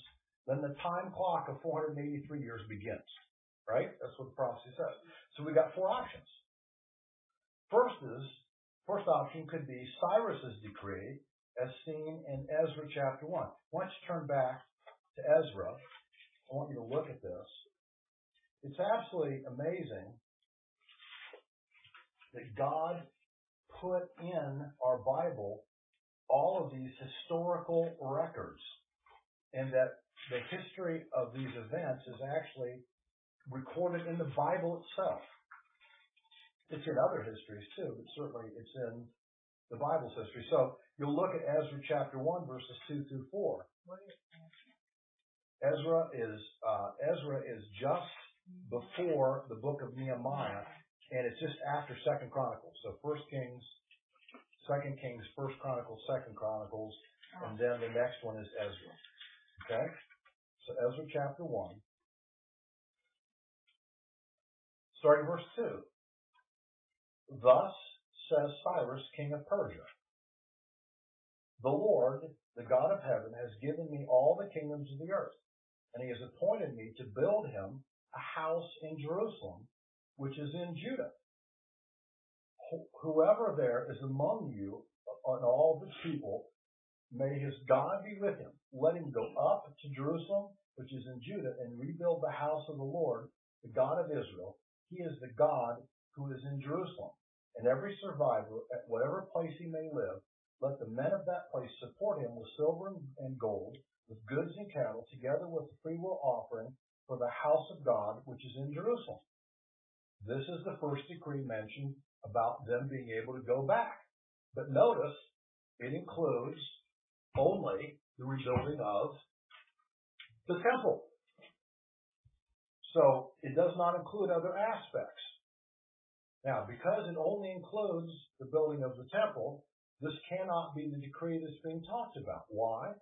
then the time clock of 483 years begins. Right? That's what the prophecy says. So we got 4 options. First option could be Cyrus's decree as seen in Ezra chapter 1. Why don't you turn back to Ezra I want you to look at this. It's absolutely amazing that God put in our Bible all of these historical records, and that the history of these events is actually recorded in the Bible itself. It's in other histories too, but certainly it's in the Bible's history. So you'll look at Ezra chapter 1, verses 2 through 4. What is Ezra is just before the book of Nehemiah, and it's just after 2nd Chronicles. So 1 Kings, 2nd Kings, 1st Chronicles, 2nd Chronicles, and then the next one is Ezra. Okay? So Ezra chapter 1, starting verse 2. Thus says Cyrus, king of Persia, the Lord, the God of heaven, has given me all the kingdoms of the earth, and he has appointed me to build him a house in Jerusalem, which is in Judah. Whoever there is among you, and all the people, may his God be with him. Let him go up to Jerusalem, which is in Judah, and rebuild the house of the Lord, the God of Israel. He is the God who is in Jerusalem. And every survivor, at whatever place he may live, let the men of that place support him with silver and gold, with goods and cattle, together with the freewill offering for the house of God, which is in Jerusalem. This is the first decree mentioned about them being able to go back. But notice, it includes only the rebuilding of the temple. So it does not include other aspects. Now, because it only includes the building of the temple, this cannot be the decree that's being talked about. Why?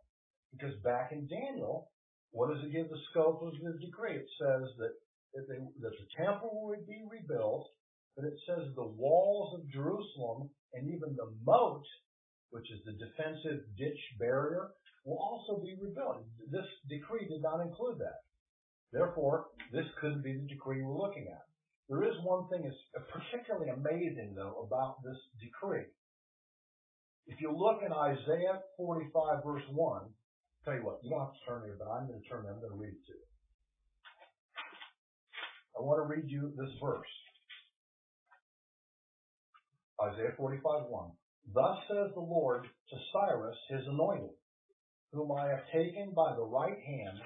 Because back in Daniel, what does it give the scope of the decree? It says that the temple would be rebuilt, but it says the walls of Jerusalem and even the moat, which is the defensive ditch barrier, will also be rebuilt. This decree did not include that. Therefore, this couldn't be the decree we're looking at. There is one thing that's particularly amazing, though, about this decree. If you look in Isaiah 45, verse 1, tell you what, you don't have to turn here, but I'm going to turn there. I'm going to read it to you. I want to read you this verse. Isaiah 45, 1. Thus says the Lord to Cyrus, his anointed, whom I have taken by the right hand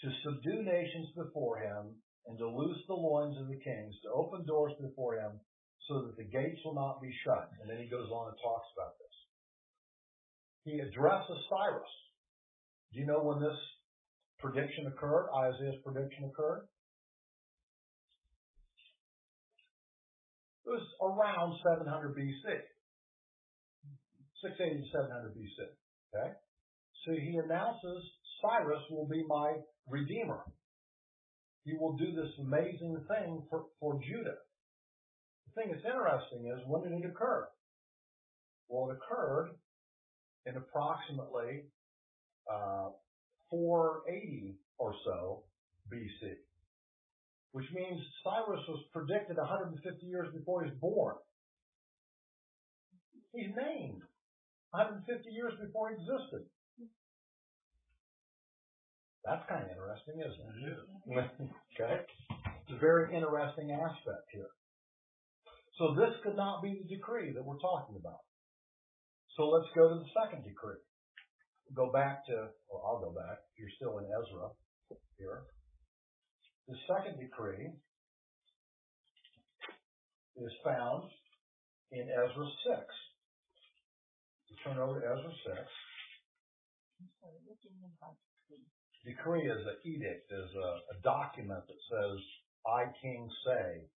to subdue nations before him, and to loose the loins of the kings, to open doors before him, so that the gates will not be shut. And then he goes on and talks about this. He addresses Cyrus. Do you know when this prediction occurred? Isaiah's prediction occurred? It was around 700 BC. 680 to 700 BC. Okay? So he announces Cyrus will be my redeemer. He will do this amazing thing for Judah. The thing that's interesting is, when did it occur? Well, it occurred in approximately 480 or so BC, which means Cyrus was predicted 150 years before he was born. He's named 150 years before he existed. That's kind of interesting, isn't it? Okay. It's a very interesting aspect here. So this could not be the decree that we're talking about. So let's go to the second decree. Go back to, or I'll go back, if you're still in Ezra here. The second decree is found in Ezra 6. You turn over to Ezra 6. Decree is an edict, is a document that says, I, king, say.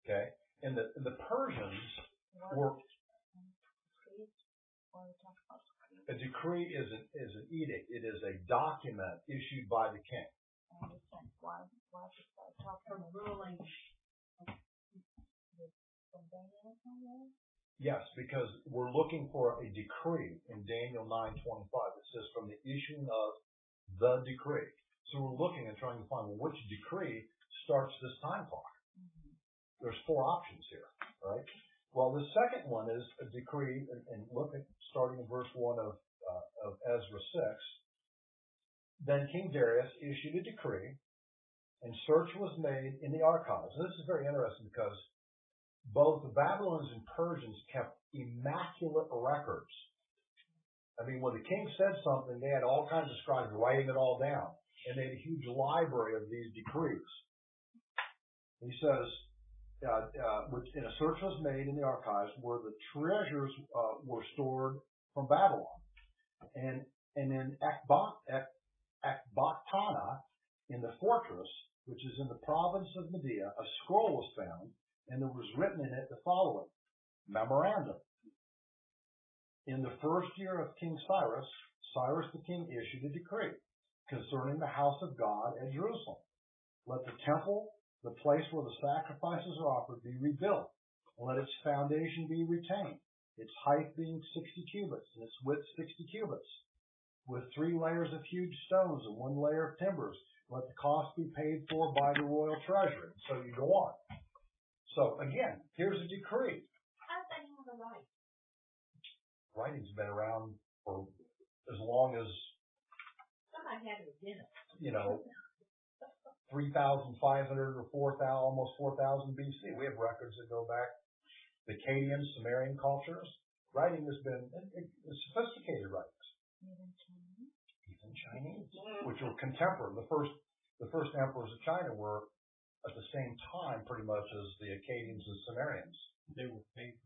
Okay? And the Persians were... A decree is an edict. It is a document issued by the king. Why For ruling. Yes, because we're looking for a decree in Daniel 9:25. It says from the issuing of the decree. So we're looking and trying to find which decree starts this time clock. There's 4 options here, right? Well, the second one is a decree, and look at starting in verse 1 of Ezra 6. Then King Darius issued a decree, and search was made in the archives. And this is very interesting because both the Babylonians and Persians kept immaculate records. I mean, when the king said something, they had all kinds of scribes writing it all down. And they had a huge library of these decrees. He says, and a search was made in the archives where the treasures were stored from Babylon. And in Ecbatana, in the fortress, which is in the province of Media, a scroll was found, and there was written in it the following memorandum. In the first year of King Cyrus, Cyrus the king issued a decree concerning the house of God at Jerusalem. Let the temple, the place where the sacrifices are offered, be rebuilt, and let its foundation be retained, its height being 60 cubits, and its width 60 cubits, with 3 layers of huge stones and 1 layer of timbers. Let the cost be paid for by the royal treasury. So you go on. So again, here's a decree. How does anyone to write? Writing's been around for as long as, Somebody had to do it. 3,500 or 4,000, almost 4,000 BC. We have records that go back the Akkadian, Sumerian cultures. Writing has been sophisticated writings. Even Chinese, which were contemporary. The first emperors of China were at the same time, pretty much, as the Akkadians and Sumerians. They were paid.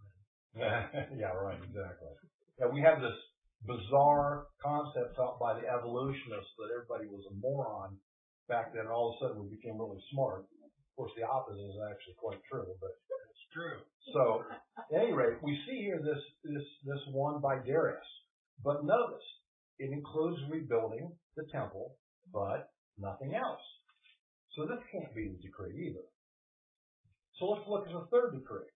Yeah, right, exactly. Yeah, we have this bizarre concept taught by the evolutionists that everybody was a moron back then, and all of a sudden we became really smart. Of course, the opposite is actually quite true, but it's true. So, at any rate, we see here this one by Darius. But notice, it includes rebuilding the temple, but nothing else. So this can't be the decree either. So let's look at the third decree.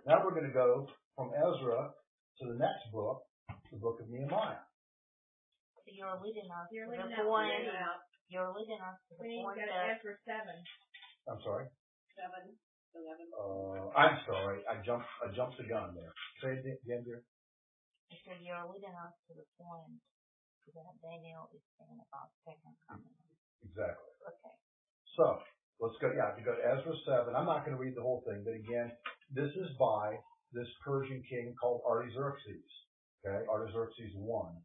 Now we're going to go from Ezra to the next book, the book of Nehemiah. So you're leading us to the We point. You're leading us to the point got of Ezra 7. I'm sorry. 7, 11. I'm sorry. I jumped the gun there. Say it again, dear. I said you're leading us to the point that Daniel is saying about second coming. Exactly. Okay. So let's go. Yeah, to go to Ezra 7. I'm not going to read the whole thing, but again, this is by this Persian king called Artaxerxes. Okay, Artaxerxes I.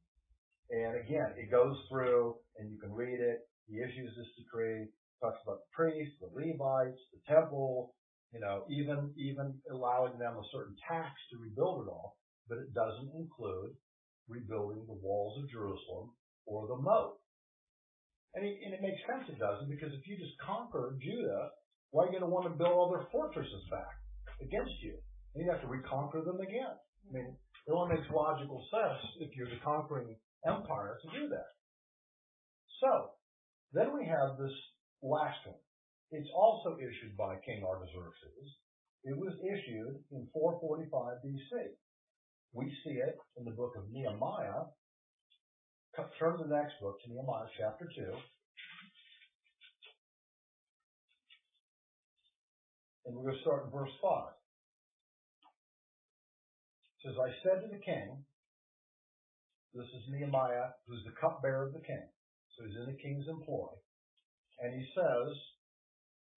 And again, it goes through, and you can read it. He issues this decree, talks about the priests, the Levites, the temple, even allowing them a certain tax to rebuild it all. But it doesn't include rebuilding the walls of Jerusalem or the moat. And it makes sense it doesn't, because if you just conquer Judah, why are you going to want to build all their fortresses back against you? And you have to reconquer them again. I mean, it only makes logical sense if you're the conquering empire to do that. So, then we have this last one. It's also issued by King Artaxerxes. It was issued in 445 BC. We see it in the book of Nehemiah. Turn to the next book, to Nehemiah chapter 2. And we're going to start in verse 5. It says, I said to the king, this is Nehemiah, who's the cupbearer of the king. So he's in the king's employ. And he says,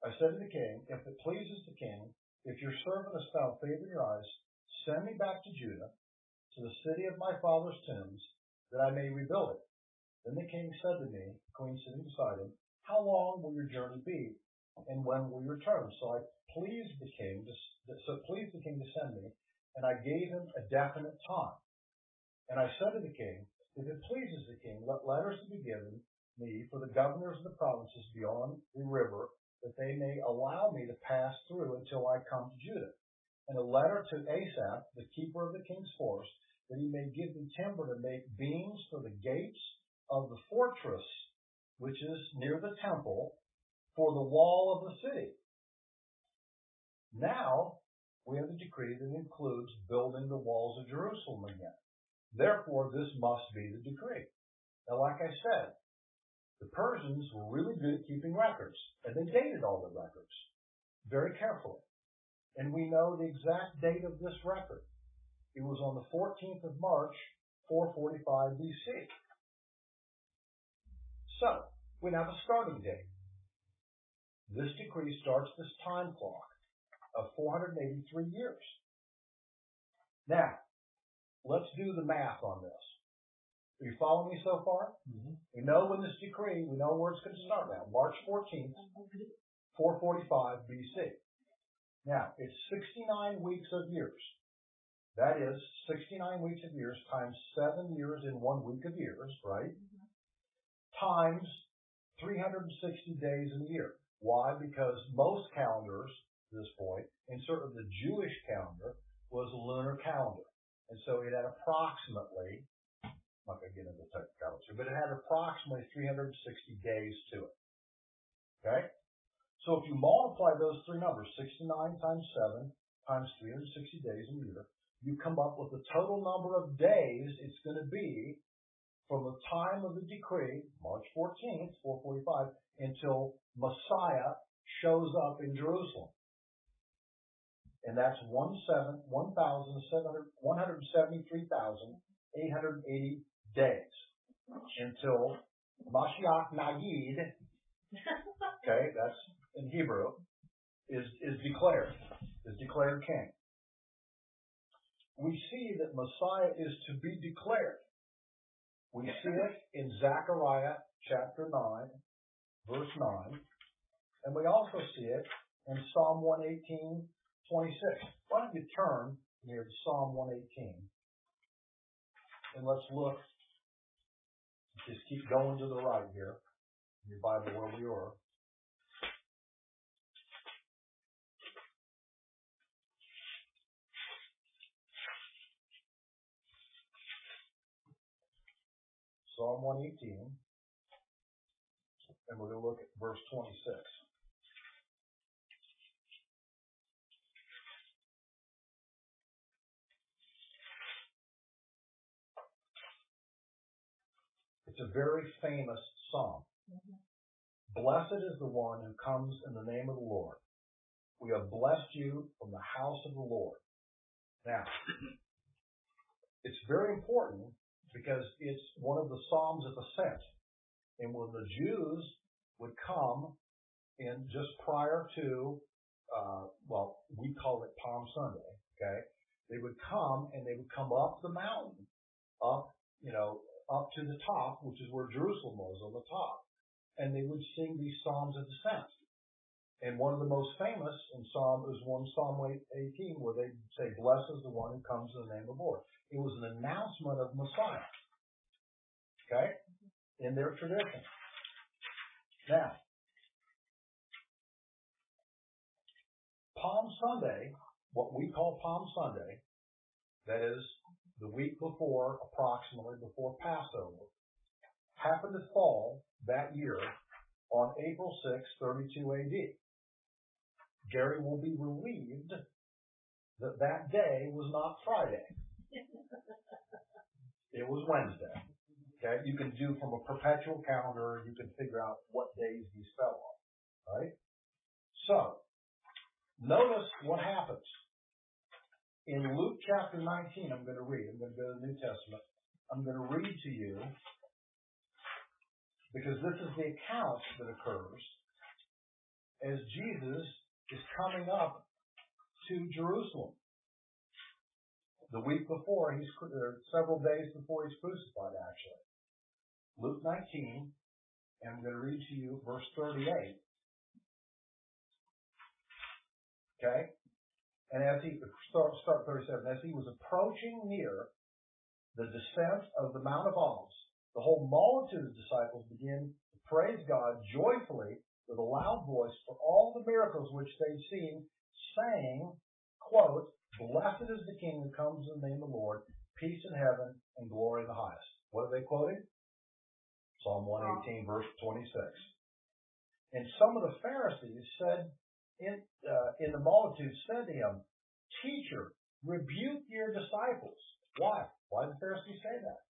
I said to the king, if it pleases the king, if your servant has found favor in your eyes, send me back to Judah, to the city of my father's tombs, that I may rebuild it. Then the king said to me, the queen sitting beside him, how long will your journey be, and when will you return? So I pleased the king to send me, and I gave him a definite time. And I said to the king, if it pleases the king, let letters be given me for the governors of the provinces beyond the river, that they may allow me to pass through until I come to Judah. And a letter to Asaph, the keeper of the king's force, that he may give me timber to make beams for the gates of the fortress, which is near the temple, for the wall of the city. Now, we have a decree that includes building the walls of Jerusalem again. Therefore, this must be the decree. Now, like I said, the Persians were really good at keeping records, and they dated all the records very carefully. And we know the exact date of this record. It was on the 14th of March, 445 BC. So, we have a starting date. This decree starts this time clock of 483 years. Now, let's do the math on this. Are you following me so far? Mm-hmm. We know when this decree, we know where it's going to start now. March 14th, 445 BC. Now, it's 69 weeks of years. That is 69 weeks of years times 7 years in 1 week of years, right? Times 360 days in a year. Why? Because most calendars at this point, and certainly the Jewish calendar, was a lunar calendar. And so it had approximately, I'm not going to get into technicality, but it had approximately 360 days to it. Okay? So if you multiply those three numbers, 69 times 7 times 360 days in a year, you come up with the total number of days it's going to be from the time of the decree, March 14th, 445, until Messiah shows up in Jerusalem. And that's 173,880 days until Mashiach Nagid, okay, that's in Hebrew, is declared king. We see that Messiah is to be declared. We see it in Zechariah chapter 9, verse 9, and we also see it in Psalm 118, 26. Why don't you turn near to Psalm 118 and let's look. Just keep going to the right here in your Bible where we are. Psalm 118, and we're going to look at verse 26. It's a very famous psalm. Blessed is the one who comes in the name of the Lord. We have blessed you from the house of the Lord. Now, it's very important because it's one of the Psalms of Ascent. And when the Jews would come in just prior to, we call it Palm Sunday, okay? They would come and they would come up the mountain, up to the top, which is where Jerusalem was, on the top. And they would sing these Psalms of Ascent. And one of the most famous in Psalm 18, where they say, blessed is the one who comes in the name of the Lord. It was an announcement of Messiah. Okay? In their tradition. Now, Palm Sunday, what we call Palm Sunday, that is the week before, approximately before Passover, happened to fall that year on April 6, 32 AD. Gary will be relieved that that day was not Friday. It was Wednesday. Okay? You can do from a perpetual calendar, you can figure out what days these fell on. Right? So, notice what happens. In Luke chapter 19, I'm going to read. I'm going to go to the New Testament. I'm going to read to you, because this is the account that occurs as Jesus is coming up to Jerusalem. The week before, several days before he's crucified, actually. Luke 19, and I'm going to read to you verse 38. Okay? And as he, start 37, as he was approaching near the descent of the Mount of Olives, the whole multitude of disciples began to praise God joyfully with a loud voice for all the miracles which they'd seen, saying, quote, blessed is the King who comes in the name of the Lord, peace in heaven and glory in the highest. What are they quoting? Psalm 118, verse 26. And some of the Pharisees said, in the multitude said to him, teacher, rebuke your disciples. Why? Why did the Pharisees say that?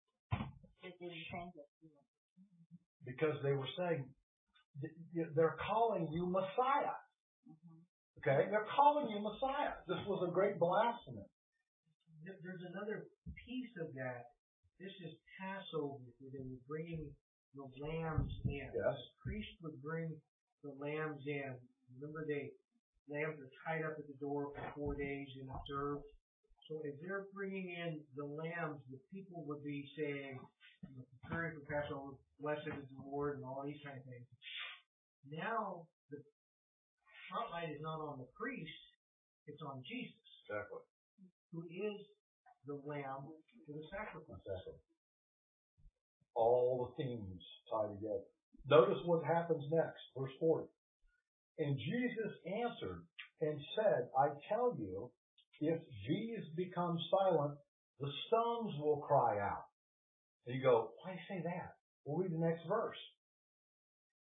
Because they were saying, they're calling you Messiah. Okay? They're calling you Messiah. This was a great blasphemy. There's another piece of that. This is Passover. They were bringing the lambs in. Yes. The priest would bring the lambs in. Remember, lambs are tied up at the door for 4 days and observed. So if they're bringing in the lambs, the people would be saying, preparing for Passover, blessed is the Lord, and all these kind of things. Now, the spotlight is not on the priest, it's on Jesus. Exactly. Who is the lamb for the sacrifice. Exactly. All the themes tie together. Notice what happens next, verse 40. And Jesus answered and said, I tell you, if these become silent, the stones will cry out. And you go, why do you say that? We'll read the next verse.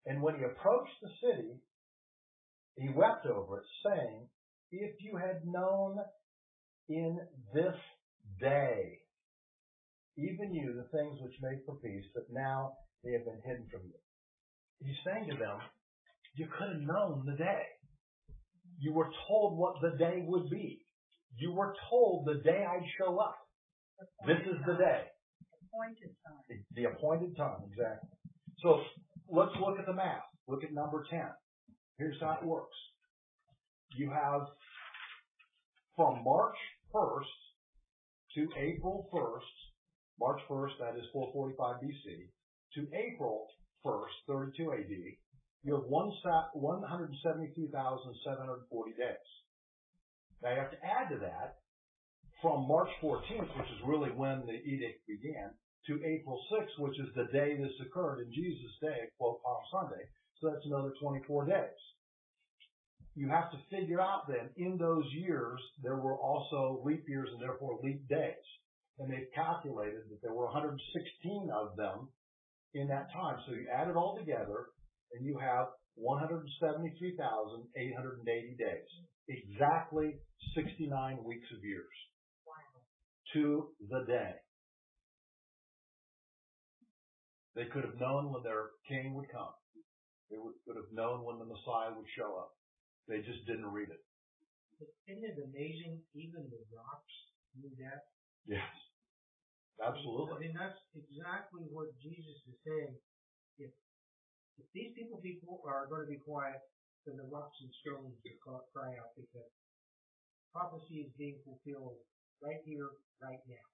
And when he approached the city, he wept over it, saying, if you had known in this day, even you, the things which make for peace, but now they have been hidden from you. He's saying to them, you could have known the day. You were told what the day would be. You were told the day I'd show up. This is the day. Appointed time. The appointed time, exactly. So let's look at the math. Look at number 10. Here's how it works. You have from March 1st to April 1st, March 1st, that is 445 BC, to April 1st, 32 AD, you have 172,740 days. Now you have to add to that, from March 14th, which is really when the edict began, to April 6th, which is the day this occurred in Jesus' day, quote, Palm Sunday. So that's another 24 days. You have to figure out then, in those years, there were also leap years and therefore leap days. And they've calculated that there were 116 of them in that time. So you add it all together, and you have 173,880 days. Exactly 69 weeks of years. Wow. To the day. They could have known when their king would come. They could have known when the Messiah would show up. They just didn't read it. Isn't it amazing? Even the rocks knew that. Yes. Absolutely. I mean, that's exactly what Jesus is saying. If these people are going to be quiet, then the rocks and stones will cry out, because prophecy is being fulfilled right here, right now.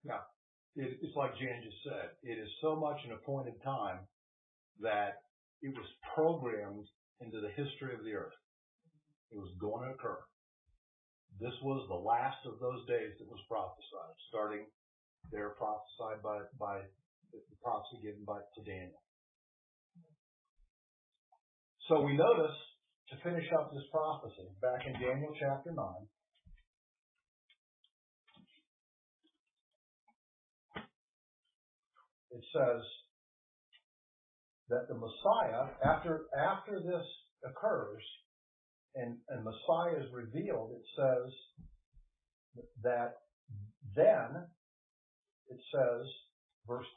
Yeah. It's like Jan just said. It is so much an appointed time that it was programmed into the history of the earth. It was going to occur. This was the last of those days that was prophesied, starting there prophesied by the prophecy given to Daniel. So we notice, to finish up this prophecy, back in Daniel chapter 9, it says that the Messiah, after this occurs, and Messiah is revealed, it says that then, it says, verse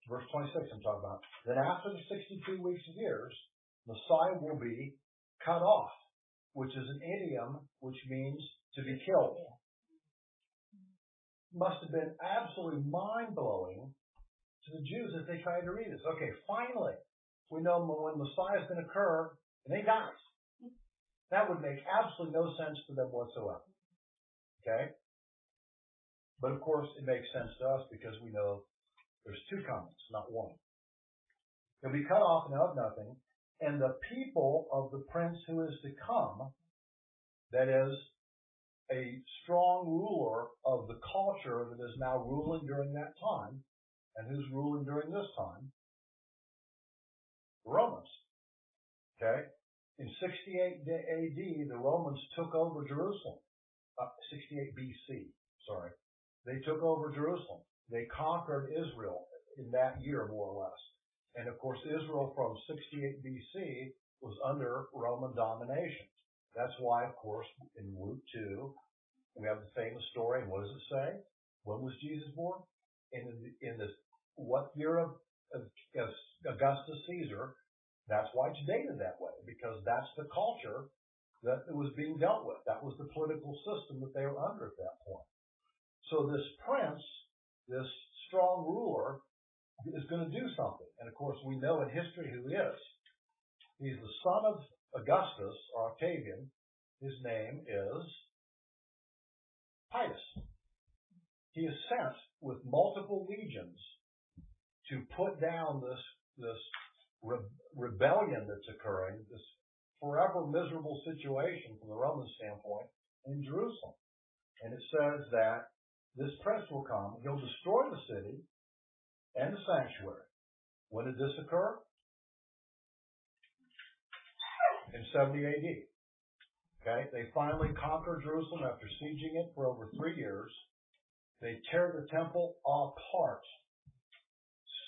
26 I'm talking about, then after the 62 weeks of years, Messiah will be cut off, which is an idiom which means to be killed. Must have been absolutely mind-blowing to the Jews as they tried to read this. Okay, finally, we know when Messiah is going to occur, and they die. That would make absolutely no sense to them whatsoever. Okay? But of course, it makes sense to us because we know there's two comings, not one. He'll be cut off and of nothing, and the people of the prince who is to come, that is, a strong ruler of the culture that is now ruling during that time, and who's ruling during this time? The Romans. Okay? In 68 AD, the Romans took over Jerusalem. 68 BC, sorry. They took over Jerusalem. They conquered Israel in that year, more or less. And of course, Israel from 68 BC was under Roman domination. That's why, of course, in Luke 2, we have the famous story. And what does it say? When was Jesus born? In this what year of Augustus Caesar? That's why it's dated that way, because that's the culture that it was being dealt with. That was the political system that they were under at that point. So this prince, this strong ruler, is going to do something. And of course, we know in history who he is. He's the son of Augustus, or Octavian. His name is Titus. He is sent with multiple legions to put down this rebellion that's occurring, this forever miserable situation from the Roman standpoint in Jerusalem. And it says that this prince will come, he'll destroy the city and the sanctuary. When did this occur? In 70 AD. Okay, they finally conquer Jerusalem after sieging it for over 3 years. They tear the temple apart,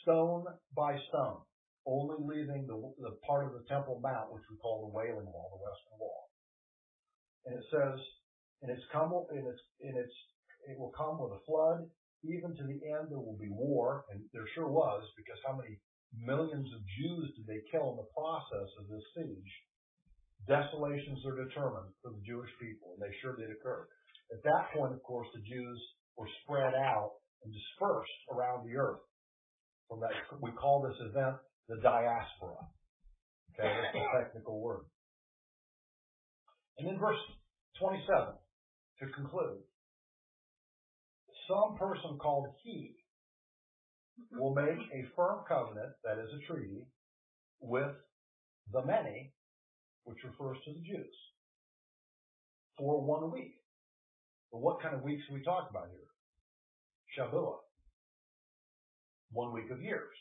stone by stone, only leaving the part of the Temple Mount, which we call the Wailing Wall, the Western Wall. And it says, it will come with a flood. Even to the end, there will be war, and there sure was, because how many millions of Jews did they kill in the process of this siege? Desolations are determined for the Jewish people, and they sure did occur. At that point, of course, the Jews were spread out and dispersed around the earth. From that, we call this event the diaspora. Okay, that's the technical word. And in verse 27, to conclude, some person called he will make a firm covenant, that is a treaty, with the many, which refers to the Jews, for 1 week. But what kind of weeks are we talking about here? Shavuot. 1 week of years.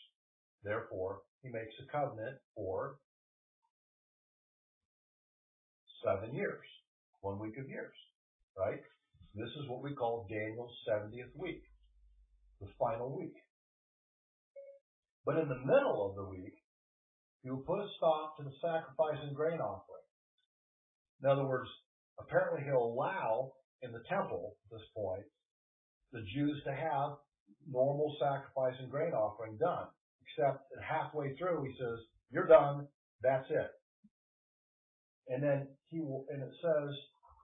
Therefore, he makes a covenant for 7 years. 1 week of years. Right? This is what we call Daniel's 70th week. The final week. But in the middle of the week, he will put a stop to the sacrifice and grain offering. In other words, apparently he'll allow in the temple at this point the Jews to have normal sacrifice and grain offering done. Except that halfway through he says, you're done, that's it. And then and it says,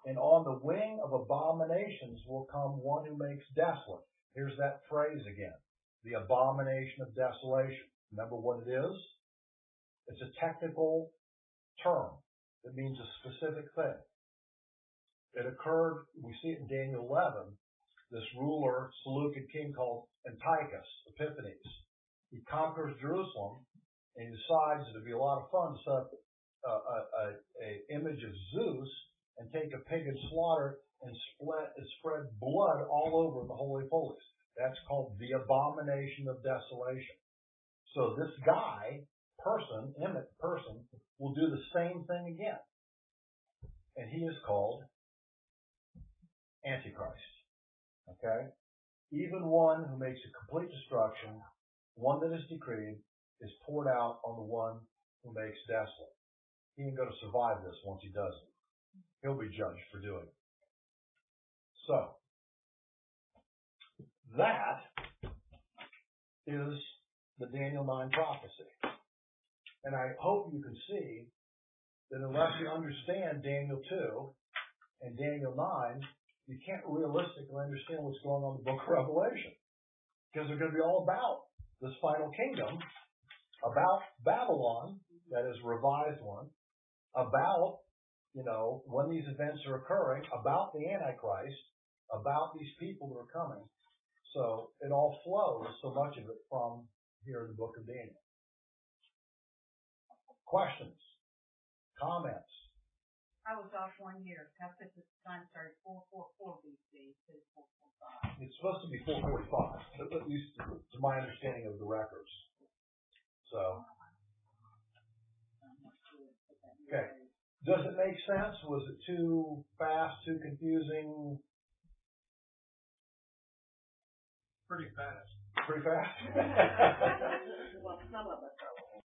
and on the wing of abominations will come one who makes desolate. Here's that phrase again. The abomination of desolation. Remember what it is? It's a technical term. It means a specific thing. It occurred, we see it in Daniel 11, this ruler, Seleucid king called Antiochus Epiphanes. He conquers Jerusalem and he decides it'd be a lot of fun to set up an image of Zeus and take a pig and slaughter and spread blood all over the Holy of Holies. That's called the abomination of desolation. So this guy, image person, will do the same thing again. And he is called Antichrist. Okay? Even one who makes a complete destruction, one that is decreed, is poured out on the one who makes desolate. He ain't going to survive this once he does it. He'll be judged for doing it. So, that is the Daniel 9 prophecy. And I hope you can see that unless you understand Daniel 2 and Daniel 9, you can't realistically understand what's going on in the book of Revelation. Because they're going to be all about this final kingdom, about Babylon, that is revised one, about, when these events are occurring, about the Antichrist, about these people that are coming. So it all flows, so much of it, from here in the book of Daniel. Questions? Comments? I was off 1 year. That's at the time started 444 BC to 445. It's supposed to be 445, at least to my understanding of the records. So, okay. Does it make sense? Was it too fast, too confusing? Pretty fast. Pretty fast? Well, some of us are